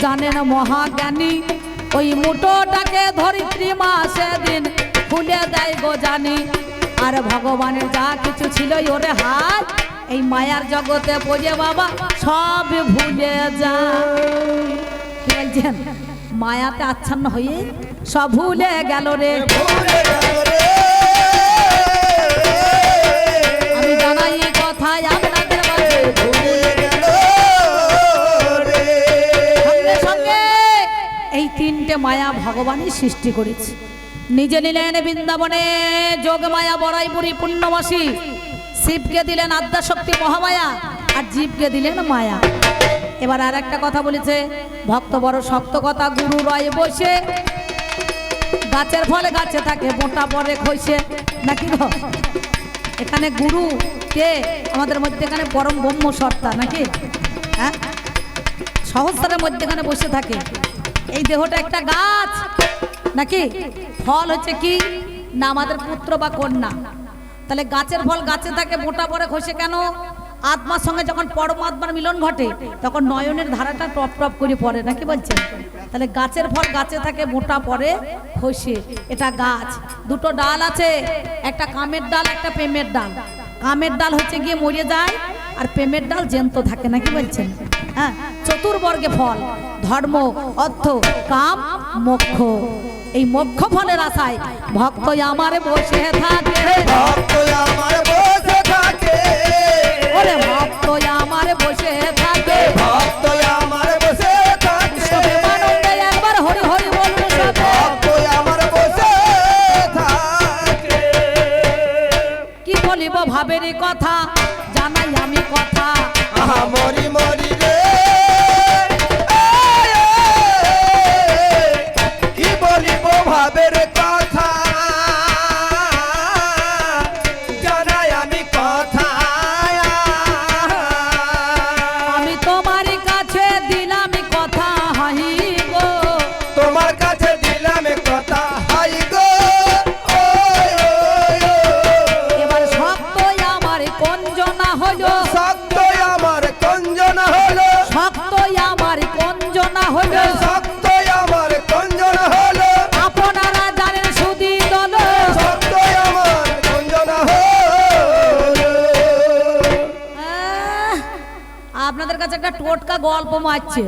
জানেন মহাজ্ঞানী, ওই মুটোটাকে ধরিত্রী মা সেদিন খুলে দেয় গো জানি। আর ভগবানের যা কিছু ছিল ওরে হাত, এই মায়ার জগতে পড়ে বাবা সব ভুলে যায়। কি বলছেন? মায়াতে আচ্ছন্ন হয়ে সব ভুলে গেল রে। ভুলে গেল রে। আমি জানাই এই কথাই আপনাদের মাঝে। ভুলে গেল রে। সঙ্গে সঙ্গে এই 3টে মায়া ভগবানই সৃষ্টি করেছে। নিজে নিলেন বৃন্দাবনে যোগ মায়া বড়াইপুরি পূর্ণবাসী, শিবকে দিলেন আদ্যাশক্তি মহামায়া, আর জীবকে দিলেন মায়া। এবার আর একটা কথা বলেছে, ভক্ত বড় শক্ত কথা, গুরু রয় বসে, গাছের ফলে গাছে থাকে, মোটা পরে খসে নাকি গো? এখানে গুরু কে? আমাদের মধ্যে এখানে পরম ব্রহ্ম সত্তা নাকি? হ্যাঁ, সহস্রের মধ্যেখানে বসে থাকে। এই দেহটা একটা গাছ নাকি? ফল হচ্ছে কি না আমাদের পুত্র বা কন্যা। তাহলে গাছের ফল গাছে থাকে, মোটা পরে খসে কেন? আত্মার সঙ্গে যখন পরমাত্মার মিলন ঘটে তখন নয়নের ধারাটা টপ টপ করে পড়ে নাকি বলছেন? তাহলে গাছের ফল গাছে থাকে, মোটা পরে খসে। এটা গাছ, দুটো ডাল আছে, একটা কামের ডাল, একটা প্রেমের ডাল। কামের ডাল হচ্ছে গিয়ে মরে যায়, আর প্রেমের ডাল জ্যান্ত থাকে নাকি বলছেন? হ্যাঁ, চতুর্বর্গে ফল, ধর্ম, অর্থ, কাম, মোক্ষ। এই মোক্ষ ফলের আশায় ভক্ত আমার বসে থাকে, ভক্ত আমার বসে থাকে, ওরে ভক্ত আমার বসে থাকে। ভক্ত আমার বসে থাকে, প্রেমানন্দে একবার হরি হরি বলুন সবে। ভক্ত আমার বসে থাকে। কি বলিব ভাবের কথা, জানাই আমি কথা। আহা মরি মরি রে, কি বলিব ভাবের কথা, জানাই আমি কথা। আমি তোমার কাছে দিলাম কথা হাই গো, তোমার কাছে দিলাম কথা হাই গো। এবার শক্ত আমার কঞ্জনা হলো, শক্ত আমার কঞ্জনা হলো, শক্ত আমার কঞ্জনা হলো। শক্ত আমার কঞ্জনা হলো, আপনারা জানেন সুধী দল, শক্ত আমার কঞ্জনা হলো। আপনাদের কাছে একটা টোটকা গল্প মারছে,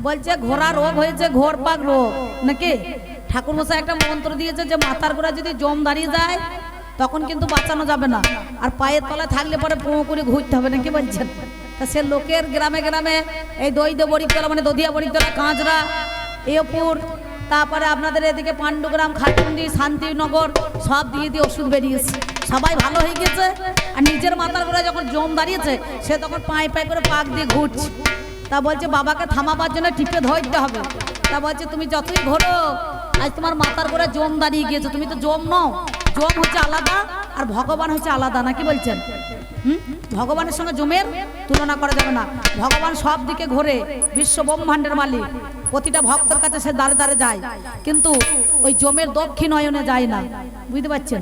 বলছে ঘোড়া রোগ হয়েছে, ঘোর পাক রোগ নাকি? ঠাকুর মশাই একটা মন্ত্র দিয়েছে যে মাথার গোড়া যদি জম দাঁড়িয়ে যায় তখন কিন্তু বাঁচানো যাবে না, আর পায়ের তলায় থাকলে পরে পোঁ করে ঘুরতে হবে নাকি বলছেন? তা সে লোকের গ্রামে গ্রামে এই দইদে বড়িতলা মানে দধিয়া বড়িতলা কাঁচরা এপুর তারপরে আপনাদের এদিকে পাণ্ডুগ্রাম খাটুন্দি শান্তিনগর সব দিয়ে দিয়ে ওষুধ বেরিয়েছে, সবাই ভালো হয়ে গেছে। আর নিজের মাথার করে যখন জম দাঁড়িয়েছে সে তখন পায়ে পায়ে করে পাক দিয়ে ঘুরছে। তা বলছে বাবাকে থামাবার জন্য টিপে ধরতে হবে। তা বলছে তুমি যতই ঘোরো আজ তোমার মাথার করে জম দাঁড়িয়ে গিয়েছে, তুমি তো জম নও, জম হচ্ছে আলাদা আর ভগবান হচ্ছে আলাদা, নাকি বলছেন? ভগবানের সঙ্গে জমের তুলনা করা যাবে না। ভগবান সব দিকে ঘোরে, বিশ্ব ব্রহ্মাণ্ডের মালিক, প্রতিটা ভক্তের কাছে সে দাঁড়ে দাঁড়ে যায়, কিন্তু ওই জমের দক্ষিণ অয়নে যায় না, বুঝতে পারছেন?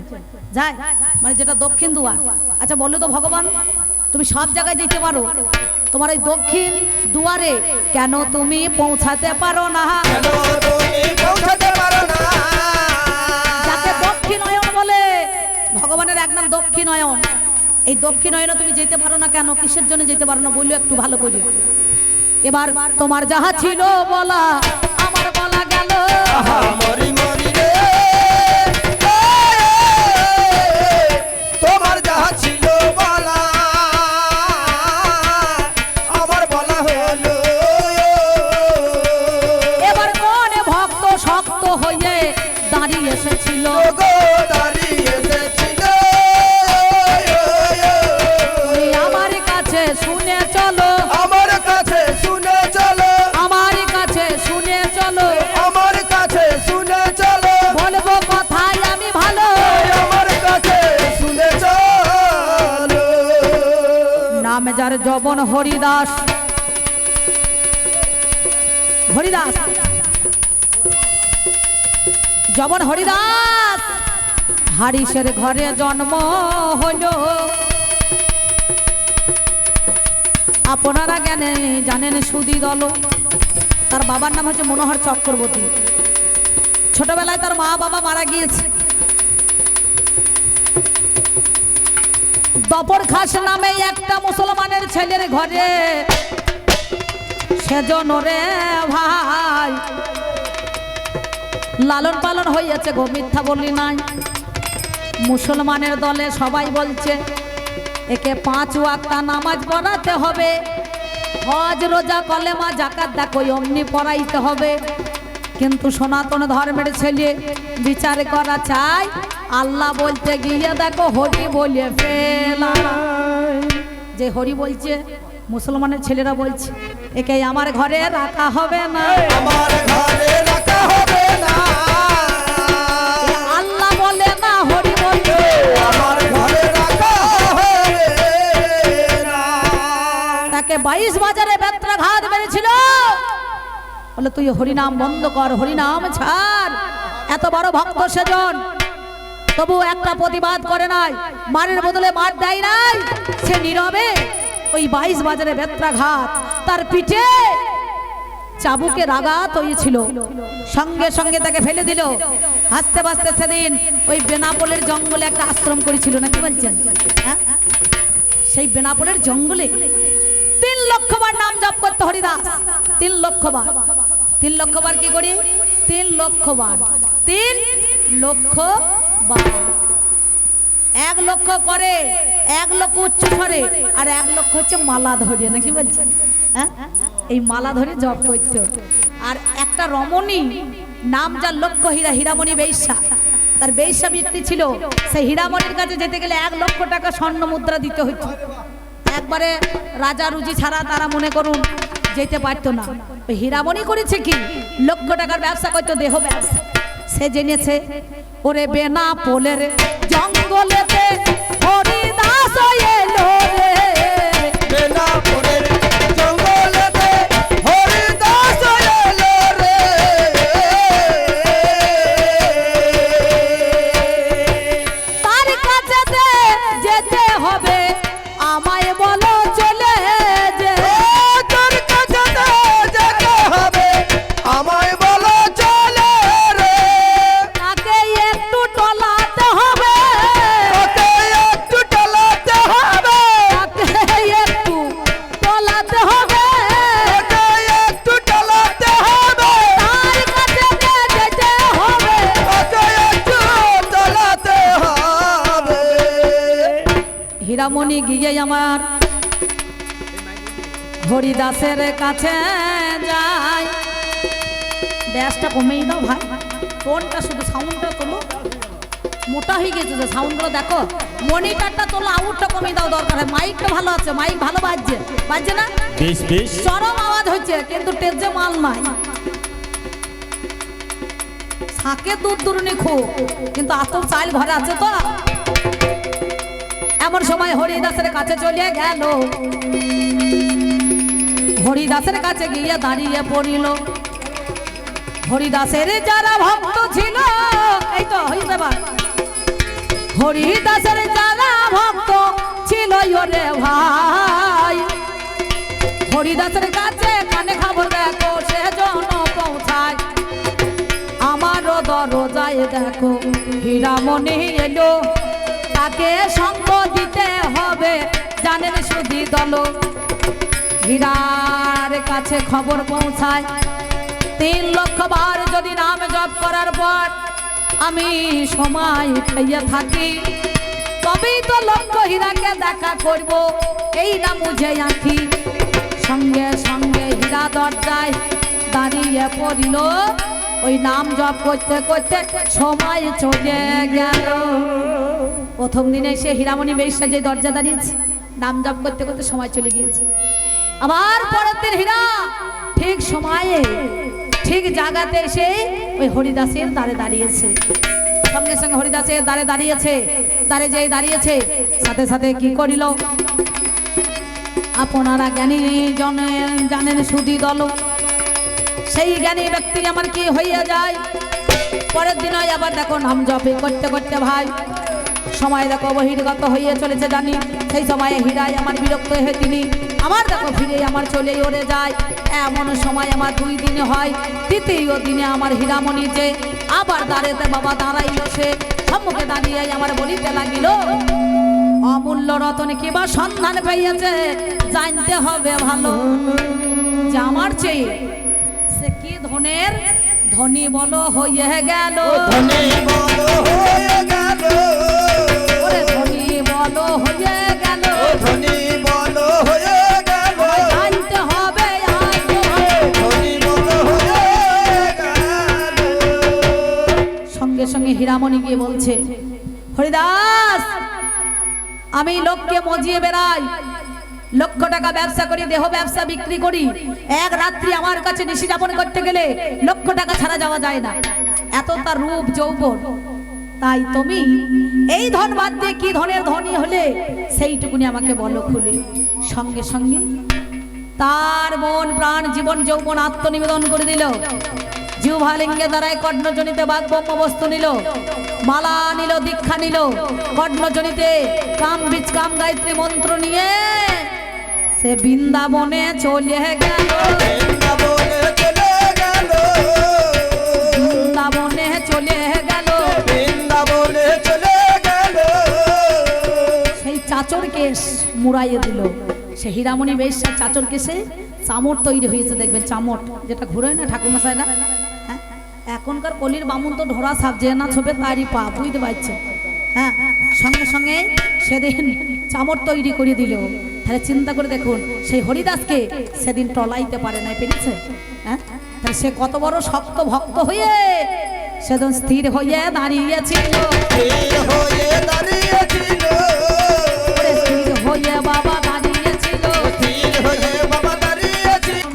যায় মানে যেটা দক্ষিণ দুয়ার। আচ্ছা বলো তো ভগবান তুমি সব জায়গায় যেতে পারো, তোমার ওই দক্ষিণ দুয়ারে কেন তুমি পৌঁছাতে পারো না? কেন তুমি পৌঁছাতে পারো না? যাকে দক্ষিণ অয়ন বলে, ভগবানের এক নাম দক্ষিণ অয়ন। এই দক্ষিণ অয়নে তুমি যেতে পারো না কেন? কিসের জন্য যেতে পারো না বললো একটু ভালো করে। এবার তোমার যাহা ছিল বলা আমার বলা গেল, মরি মরি রে, তোমার যাহা ছিল বলা আমার বলা হলো। এবার কোনে ভক্ত শক্ত হয়ে দাঁড়িয়ে এসেছিল, গো দাঁড়িয়ে এসেছিল, তুমি আমার কাছে শুনে চলো, আমার কাছে শুনে চলো, আমার কাছে শুনে চলো, আমার কাছে শুনে চলো, বলবো কথাই আমি ভালো। আমার কাছে শুনে চলো। নাম যার যবন হরিদাস, হরিদাস যবন হরিদাস, হারিসের ঘরে জন্ম হলো। আপনারা জ্ঞানে জানেন সুধী দল, তার বাবার নাম হচ্ছে মনোহর চক্রবর্তী। ছোটবেলায় তার মা বাবা মারা গিয়েছে। দপর খাস নামে একটা মুসলমানের ছেলের ঘরে সেজন রে ভাই লালন পালন হইয়াছে গো, মিথ্যা বলি নাই। মুসলমানের দলে সবাই বলছে একে 5 ওয়াক্ত নামাজ পড়াতে হবে, হজ রোজা কলেমা জাকাত দেখো অমনি পড়াইতে হবে। কিন্তু সনাতন ধর্মের ছেলে বিচার করা চাই, আল্লাহ বলতে গিয়ে দেখো হরি বলে ফেলা। যে হরি বলছে মুসলমানের ছেলেরা বলছে একে আমার ঘরে রাখা হবে না, আমার ঘরে রাখা হবে না। আল্লাহ বলে না হরি বলছে আমার ঘরে রাখা হবে না। তাকে 22 বাজারে বেত্রাঘাত মেরেছিল, বলে তুই হরিনাম বন্ধ কর, হরিনাম ছাড়। এত বড় ভক্ত সেজন, তবু একটা প্রতিবাদ করে নাই, মারের বদলে মার দেয় নাই। সে নীরবে ওই 22 বাজারে বেত্রাঘাত, তার পিঠে চাবুকের আঘাত হয়েছিল, সঙ্গে সঙ্গে তাকে ফেলে দিল। হাসতে বাসতে সেদিন ওই বেনাপোলের জঙ্গলে একটা আশ্রম করেছিল, নাকি বলছেন? হ্যাঁ, সেই বেনাপোলের জঙ্গলে 3 লক্ষ বার নাম জপ করতে হরিদাস, 3 লক্ষ বার। 3 লক্ষ বার কি করি? 3 লক্ষ বার, 3 লক্ষ বার। 1 লক্ষ করে, 1 লক্ষ উচ্চ করে, আর 1 লক্ষ হচ্ছে মালা ধরে, নাকি বলছেন? হ্যাঁ, এই মালা ধরে জপ করতে। আর একটা রমণী নাম যার লক্ষ হীরা, হীরামণি বেশ্যা, তার বেশ্যা বৃত্তি ছিল। সেই হীরামণির কাছে যেতে গেলে 1 লক্ষ টাকা স্বর্ণ মুদ্রা দিতে হতো। একবারে রাজা রুজি ছাড়া তারা মনে করুন যেতে পারতো না। ওই হীরামণি করেছে কি, লক্ষ টাকার ব্যবসা করতো, দেহ ব্যবসা। সে জেনেছে ওরে বেনাপোলের জঙ্গলেতে হরিদাস এলো রে, বেনাপোলের জঙ্গলেতে হরিদাস এলো রে। তার কাছে যেতে হবে আমায় বলো চলে যে, তোর কাছে যেতে হবে আমায় বলো চলে রে। তাকে একটু টলাতে হবে, তোকে একটু টলাতে হবে, তাকে একটু টলাতে হবে, তোকে একটু টলাতে হবে, তার কাছে যেতে হবে। তোকে একটু টলাতে হবে। হীরামণি গিয়ে আমার হরিদাসের কাছে যাই। ব্যাসটা কমেই দাও ভাই, টোনটা শুধু সাউন্ডটা তোলো, মোটা হয়ে গেছে যে সাউন্ডগুলো দেখো, মনিটরটা তোলো, আউটটা কমিয়ে দাও দরকার হয়। মাইকটা ভালো আছে, মাইক ভালো বাজছে, বাজছে না? বেশ বেশ চরম আওয়াজ হচ্ছে, কিন্তু টেজে মাল নাই। শাকে দুধ দুরুনি খো, কিন্তু আতর চাল ঘরে আছে তো। এমন সময় হরিদাসের কাছে চলে গেল, হরিদাসের কাছে গিয়ে দাঁড়িয়ে পড়িল। হরিদাসের যারা ভক্ত ছিল, এই তো হয়ে যাবা, হরিদাসের যারা ভক্ত ছিল ওরে ভাই, হরিদাসের কাছে কানে খবর দেখো সে জন পৌঁছায়। আমারও দরজায় দেখো হীরামণি এলো, তাকে সঙ্গ দিতে হবে জানেন সুধী দল। হীরার কাছে খবর পৌঁছায়, 3 লক্ষ বার যদি নাম জপ করার পর আমি সময় পেয়ে থাকি, তবেই তো লক্ষ্য হীরাকে দেখা করব, এই না মুঝে আঁখি। সঙ্গে সঙ্গে হীরা দরজায় দাঁড়িয়ে পড়িল, ওই নাম জপ করতে করতে সময় চলে গেল। প্রথম দিনে সে হীরামণি বেশ্যা যে দরজা দাঁড়িয়েছে, নাম জপ করতে করতে সময় চলে গিয়েছে। আবার পরের দিন হীরা ঠিক সময়ে ঠিক জায়গাতে এসে ওই হরিদাসের দ্বারে দাঁড়িয়েছে। সঙ্গে সঙ্গে হরিদাসের দ্বারে দাঁড়িয়েছে, দ্বারে যেই দাঁড়িয়েছে সাথে সাথে কি করিল, আপনারা জ্ঞানী জানেন সুধী দল, সেই জ্ঞানী ব্যক্তি আমার কি হইয়া যায়। পরের দিন আবার দেখো নাম জপে করতে করতে ভাই সময় দেখো বহির্গত হইয়া চলেছে জানি। সেই সময়ে হীরায় আমার বিরক্ত হয়ে তিনি আমার দেখো ফিরে আমার চলে ওরে যায়। এমন সময় আমার 2 দিনে হয়, 3য় দিনে আমার হীরামণি যে আবার দাঁড়াতে বাবা দাঁড়াইল, সে সম্মুখে দাঁড়িয়ে আমার বলিতে লাগিল, অমূল্য রতন কিবা সন্ধান পাইয়াছে, জানতে হবে ভালো যে আমার চেয়ে সে কি ধনের ধনী বলো হয়ে গেল। ধনী বলো হয়ে গেল, ওরে ধনী বলো হয়ে গেল, ধনী বলো হয়ে গেল, জানতে হবে আজ ধনী বলো হয়ে গেল। সঙ্গে সঙ্গে হীরামণি গিয়ে বলছে, হরিদাস আমি লোককে মজিয়ে বেড়াই, লক্ষ টাকা ব্যবসা করি, দেহ ব্যবসা বিক্রি করি, এক রাত্রি আমার কাছে নিশি যাপন করতে গেলে লক্ষ টাকা ছাড়া যাওয়া যায় না, এত তার রূপ যৌবন। তাই তুমি এই ধন বাদ দিয়ে কি ধনের ধনী হলে সেইটুকুনি আমাকে বলো খুলে। সঙ্গে সঙ্গে তার মন প্রাণ জীবন যৌবন আত্মনিবেদন করে দিল। জিহ্বালিঙ্গে দ্বারায় কর্ণজনিতে বাগব্রহ্ম বস্তু নিল, মালা নিল, দীক্ষা নিল, কর্ণজনিতে কাম বীজ কাম গায়ত্রী মন্ত্র নিয়ে সে বৃন্দাবনে চলে গেল। বৃন্দাবনে চলে গেল, বৃন্দাবনে চলে গেল, বৃন্দাবনে চলে গেল। সেই চাচর কেশ মুড়াইয়ে দিল। সে হীরামণি বেশ্যা চাচর কেশে চামড় তৈরি হয়েছে, দেখবেন চামড় যেটা ঘুরে না ঠাকুরমশাই না, হ্যাঁ এখনকার কলির বামুন তো ধরা সাপ যে না ছবে তারই পা, বুঝতে পারছে। হ্যাঁ সঙ্গে সঙ্গে সেদিন চামড় তৈরি করে দিল। তাহলে চিন্তা করে দেখুন, সেই হরিদাসকে সেদিন টলাইতে পারে না, পেরেছে? হ্যাঁ তাহলে সে কত বড় শক্ত ভক্ত হয়ে সেদিন স্থির হয়ে দাঁড়িয়েছিল, স্থির হয়ে দাঁড়িয়েছিল, ওরে স্থির হয়ে বাবা দাঁড়িয়েছিল। স্থির হয়ে বাবা দাঁড়িয়েছিল।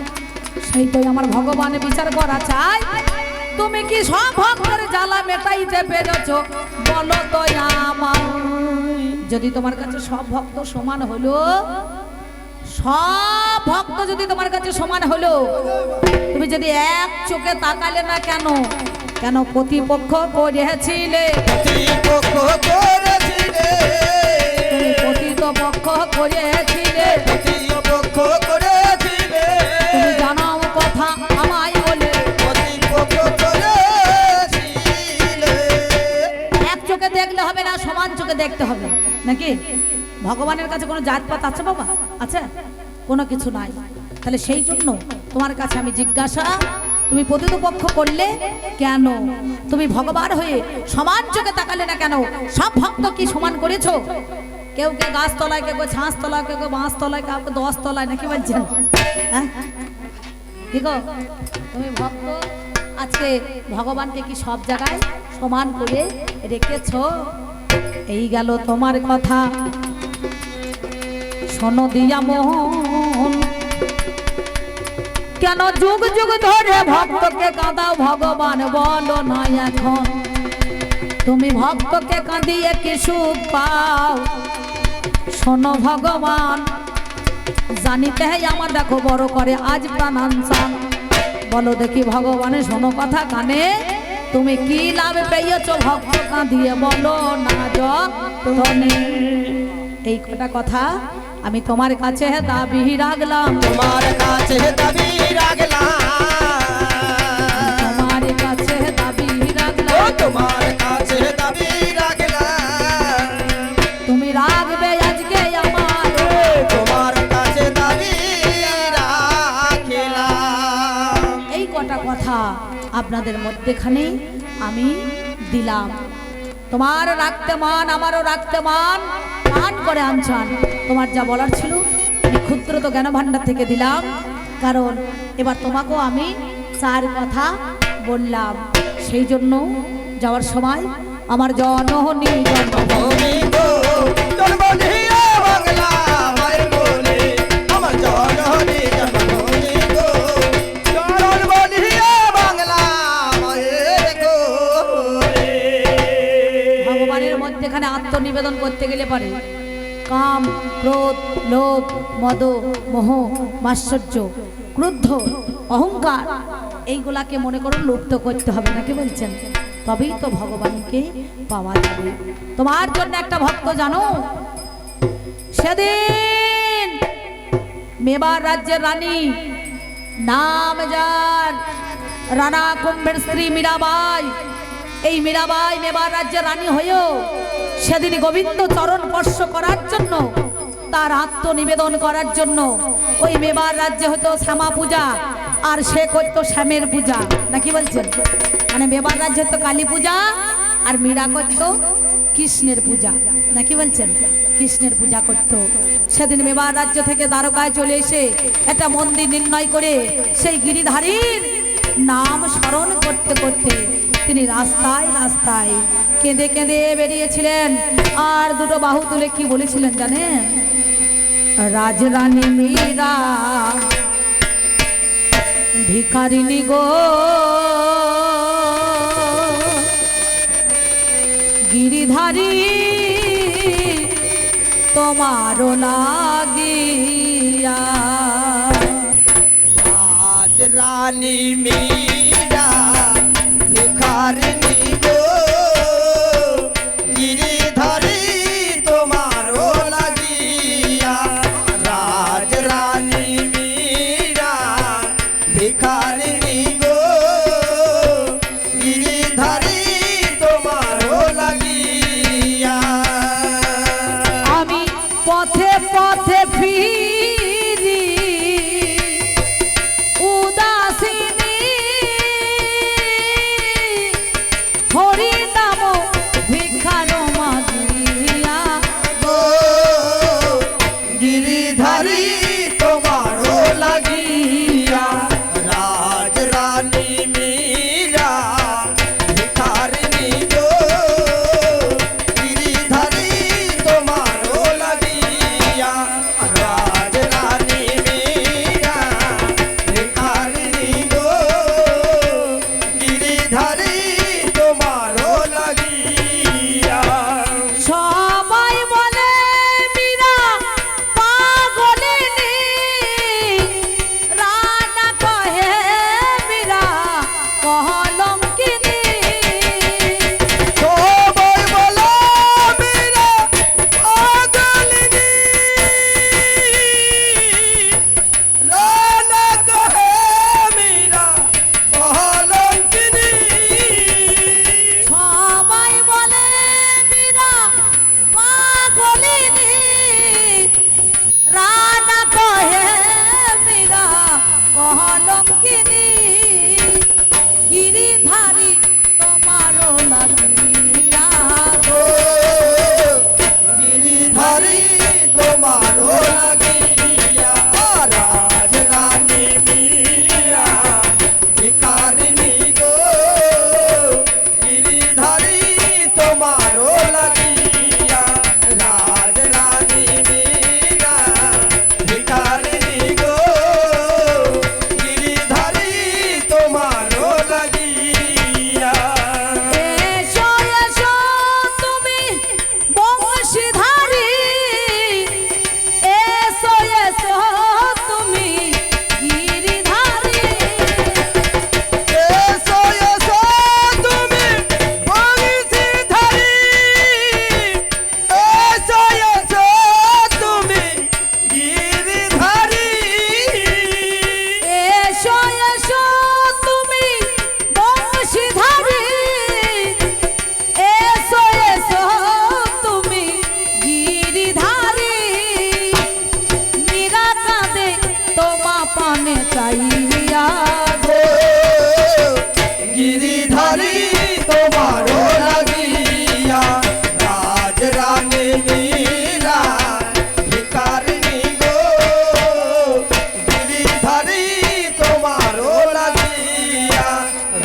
সেই তো আমার ভগবান বিচার করা চাই, তুমি কি সব ভক্তের জ্বালা মেটাইতে পেরেছো বলো তো আমার। যদি তোমার কাছে সব ভক্ত সমান হলো, সব ভক্ত যদি তোমার কাছে সমান হলো, তুমি যদি এক চোখে তাকালে না কেন, কেন প্রতিপক্ষ করেছিলে, প্রতিপক্ষ করেছিলে, তুমি প্রতিপক্ষ করেছিলে, প্রতিপক্ষ করেছিলে, তুমি জানাও কথা আমায় বলে, প্রতিপক্ষ করেছিলে। এক চোখে দেখলে হবে না, সমান চোখে দেখতে হবে নাকি? ভগবানের কাছে কোনো জাতপাত আছে বাবা? আছে? কোনো কিছু নাই। তাহলে সেই জন্য তোমার কাছে আমি জিজ্ঞাসা, তুমি প্রতিপক্ষ করলে কেন? তুমি ভগবান হয়ে সমান চোখে তাকালে না কেন? সব ভক্ত কি সমান করেছো? কেউ কে গাছ তলায়, কেউ ছাঁচ তলায়, কেউ বাঁশ তলায়, কাউকে 10 তলায়, নাকি বলছেন? হ্যাঁ ঠিক, তুমি ভক্ত, আজকে ভগবানকে কি সব জায়গায় সমান করে রেখেছ? এই গেল তোমার কথা, শোনো দিয়া মোহন, কেন যুগ যুগ ধরে ভক্তকে কাঁদাও ভগবান বলো না এখন? তুমি ভক্তকে কাঁদিয়ে কি সুখ পাও? শোনো ভগবান, জানিতে হে আমার দেখো বড় করে আজ প্রাণাঞ্চান। বলো দেখি ভগবানে শোনো কথা কানে, তুমি কি লাভ পেয়েছ ভক্ত কাঁদিয়ে বলো না যতনে? এই কটা কথা আমি তোমার কাছে দাবি রাখলাম, তোমার কাছে দাবি রাখলাম, তোমার কাছে দাবি ও রাখলাম। তোমার কাছে দাবি রাখলাম, তুমি রাখবে আজকে আমার, তোমার কাছে দাবি রাখলাম। এই কটা কথা আপনাদের মধ্যেখানে আমি দিলাম। তোমার রাখতে মান, আমারও রাখতে মান, মান করে আনছান। তোমার যা বলার ছিল আমি ক্ষুদ্র তো জ্ঞান ভাণ্ডার থেকে দিলাম, কারণ এবার তোমাকেও আমি 4 কথা বললাম। সেই জন্য যাওয়ার সময় আমার জননী জন্মভূমি গো, জন্মভূমি ও বাংলা মায়ের কোলে, আমার জননী জন্মভূমি গো, জন্মভূমি ও বাংলা মায়ের কোলে। ভগবানের মধ্যেখানে আত্মনিবেদন করতে গেলে পারে কাম, ক্রোধ, লোভ, মদ, মোহ, মাৎসর্য, ক্রুদ্ধ, অহংকার, এইগুলাকে মনে করুন লুপ্ত করতে হবে, নাকি বলছেন? তবেই তো ভগবানকে পাওয়া যাবে। তোমার জন্য একটা ভক্ত জানো, সেদিন মেবার রাজ্যের রানী, নাম যার রানা কুম্ভের স্ত্রী মীরাবাই, এই মীরাবাই মেবার রাজ্যের রানী হয়েও সেদিন গোবিন্দ চরণ স্পর্শ করার জন্য, তার আত্মনিবেদন করার জন্য ওই মেবার রাজ্যে হতো শ্যামা পূজা, আর সে করতো শ্যামের পূজা, নাকি বলছেন? মানে মেবার রাজ্যে তো কালী পূজা, আর মীরা করতো কৃষ্ণের পূজা, নাকি বলছেন? কৃষ্ণের পূজা করতো। সেদিন মেবার রাজ্য থেকে দ্বারকায় চলে এসে একটা মন্দির নির্ণয় করে সেই গিরিধারীর নাম স্মরণ করতে করতে তিনি রাস্তায় রাস্তায় কেঁদে কেঁদে বেরিয়েছিলেন। আর দুটো বাহু তুলে কি বলেছিলেন জানেন? রাজরানী মীরা ভিখারিনী গো, গিরিধারী তোমারও লাগিয়া। আজ রানী মীরা ভিখারিনী গো, গিরিধারী তোমারও লাগিয়া। রাজ রানী মীরা ভিখারিনী গো, গিরিধারী তোমারও লাগিয়া। আমি পথে পথে ফিরি উদাসিনী,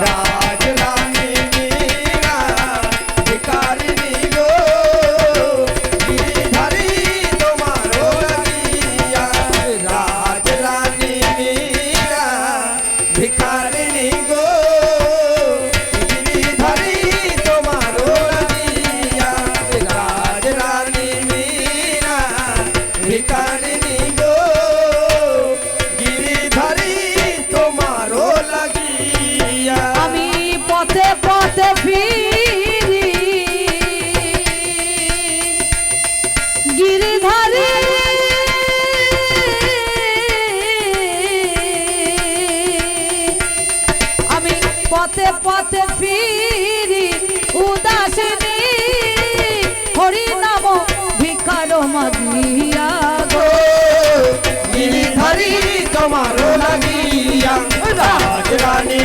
রাজরানী মীরা ভিখারিণী গো গিরিধারী তোমারও লাগিয়া রাজরানী মীরা ভিখারিণী গো গিরিধারী তোমারও লাগিয়া রাজরানী মীরা ভিখারিণী গো গিরিধারী তোমারও লাগিয়া আমি পথে পথে ফিরি গিরিধারী আমি পথে পথে ফিরি উদাসিনী হরি নাম ভিখার মাগিয়া গো গিরিধারী তোমারও লাগিয়া রাজরানী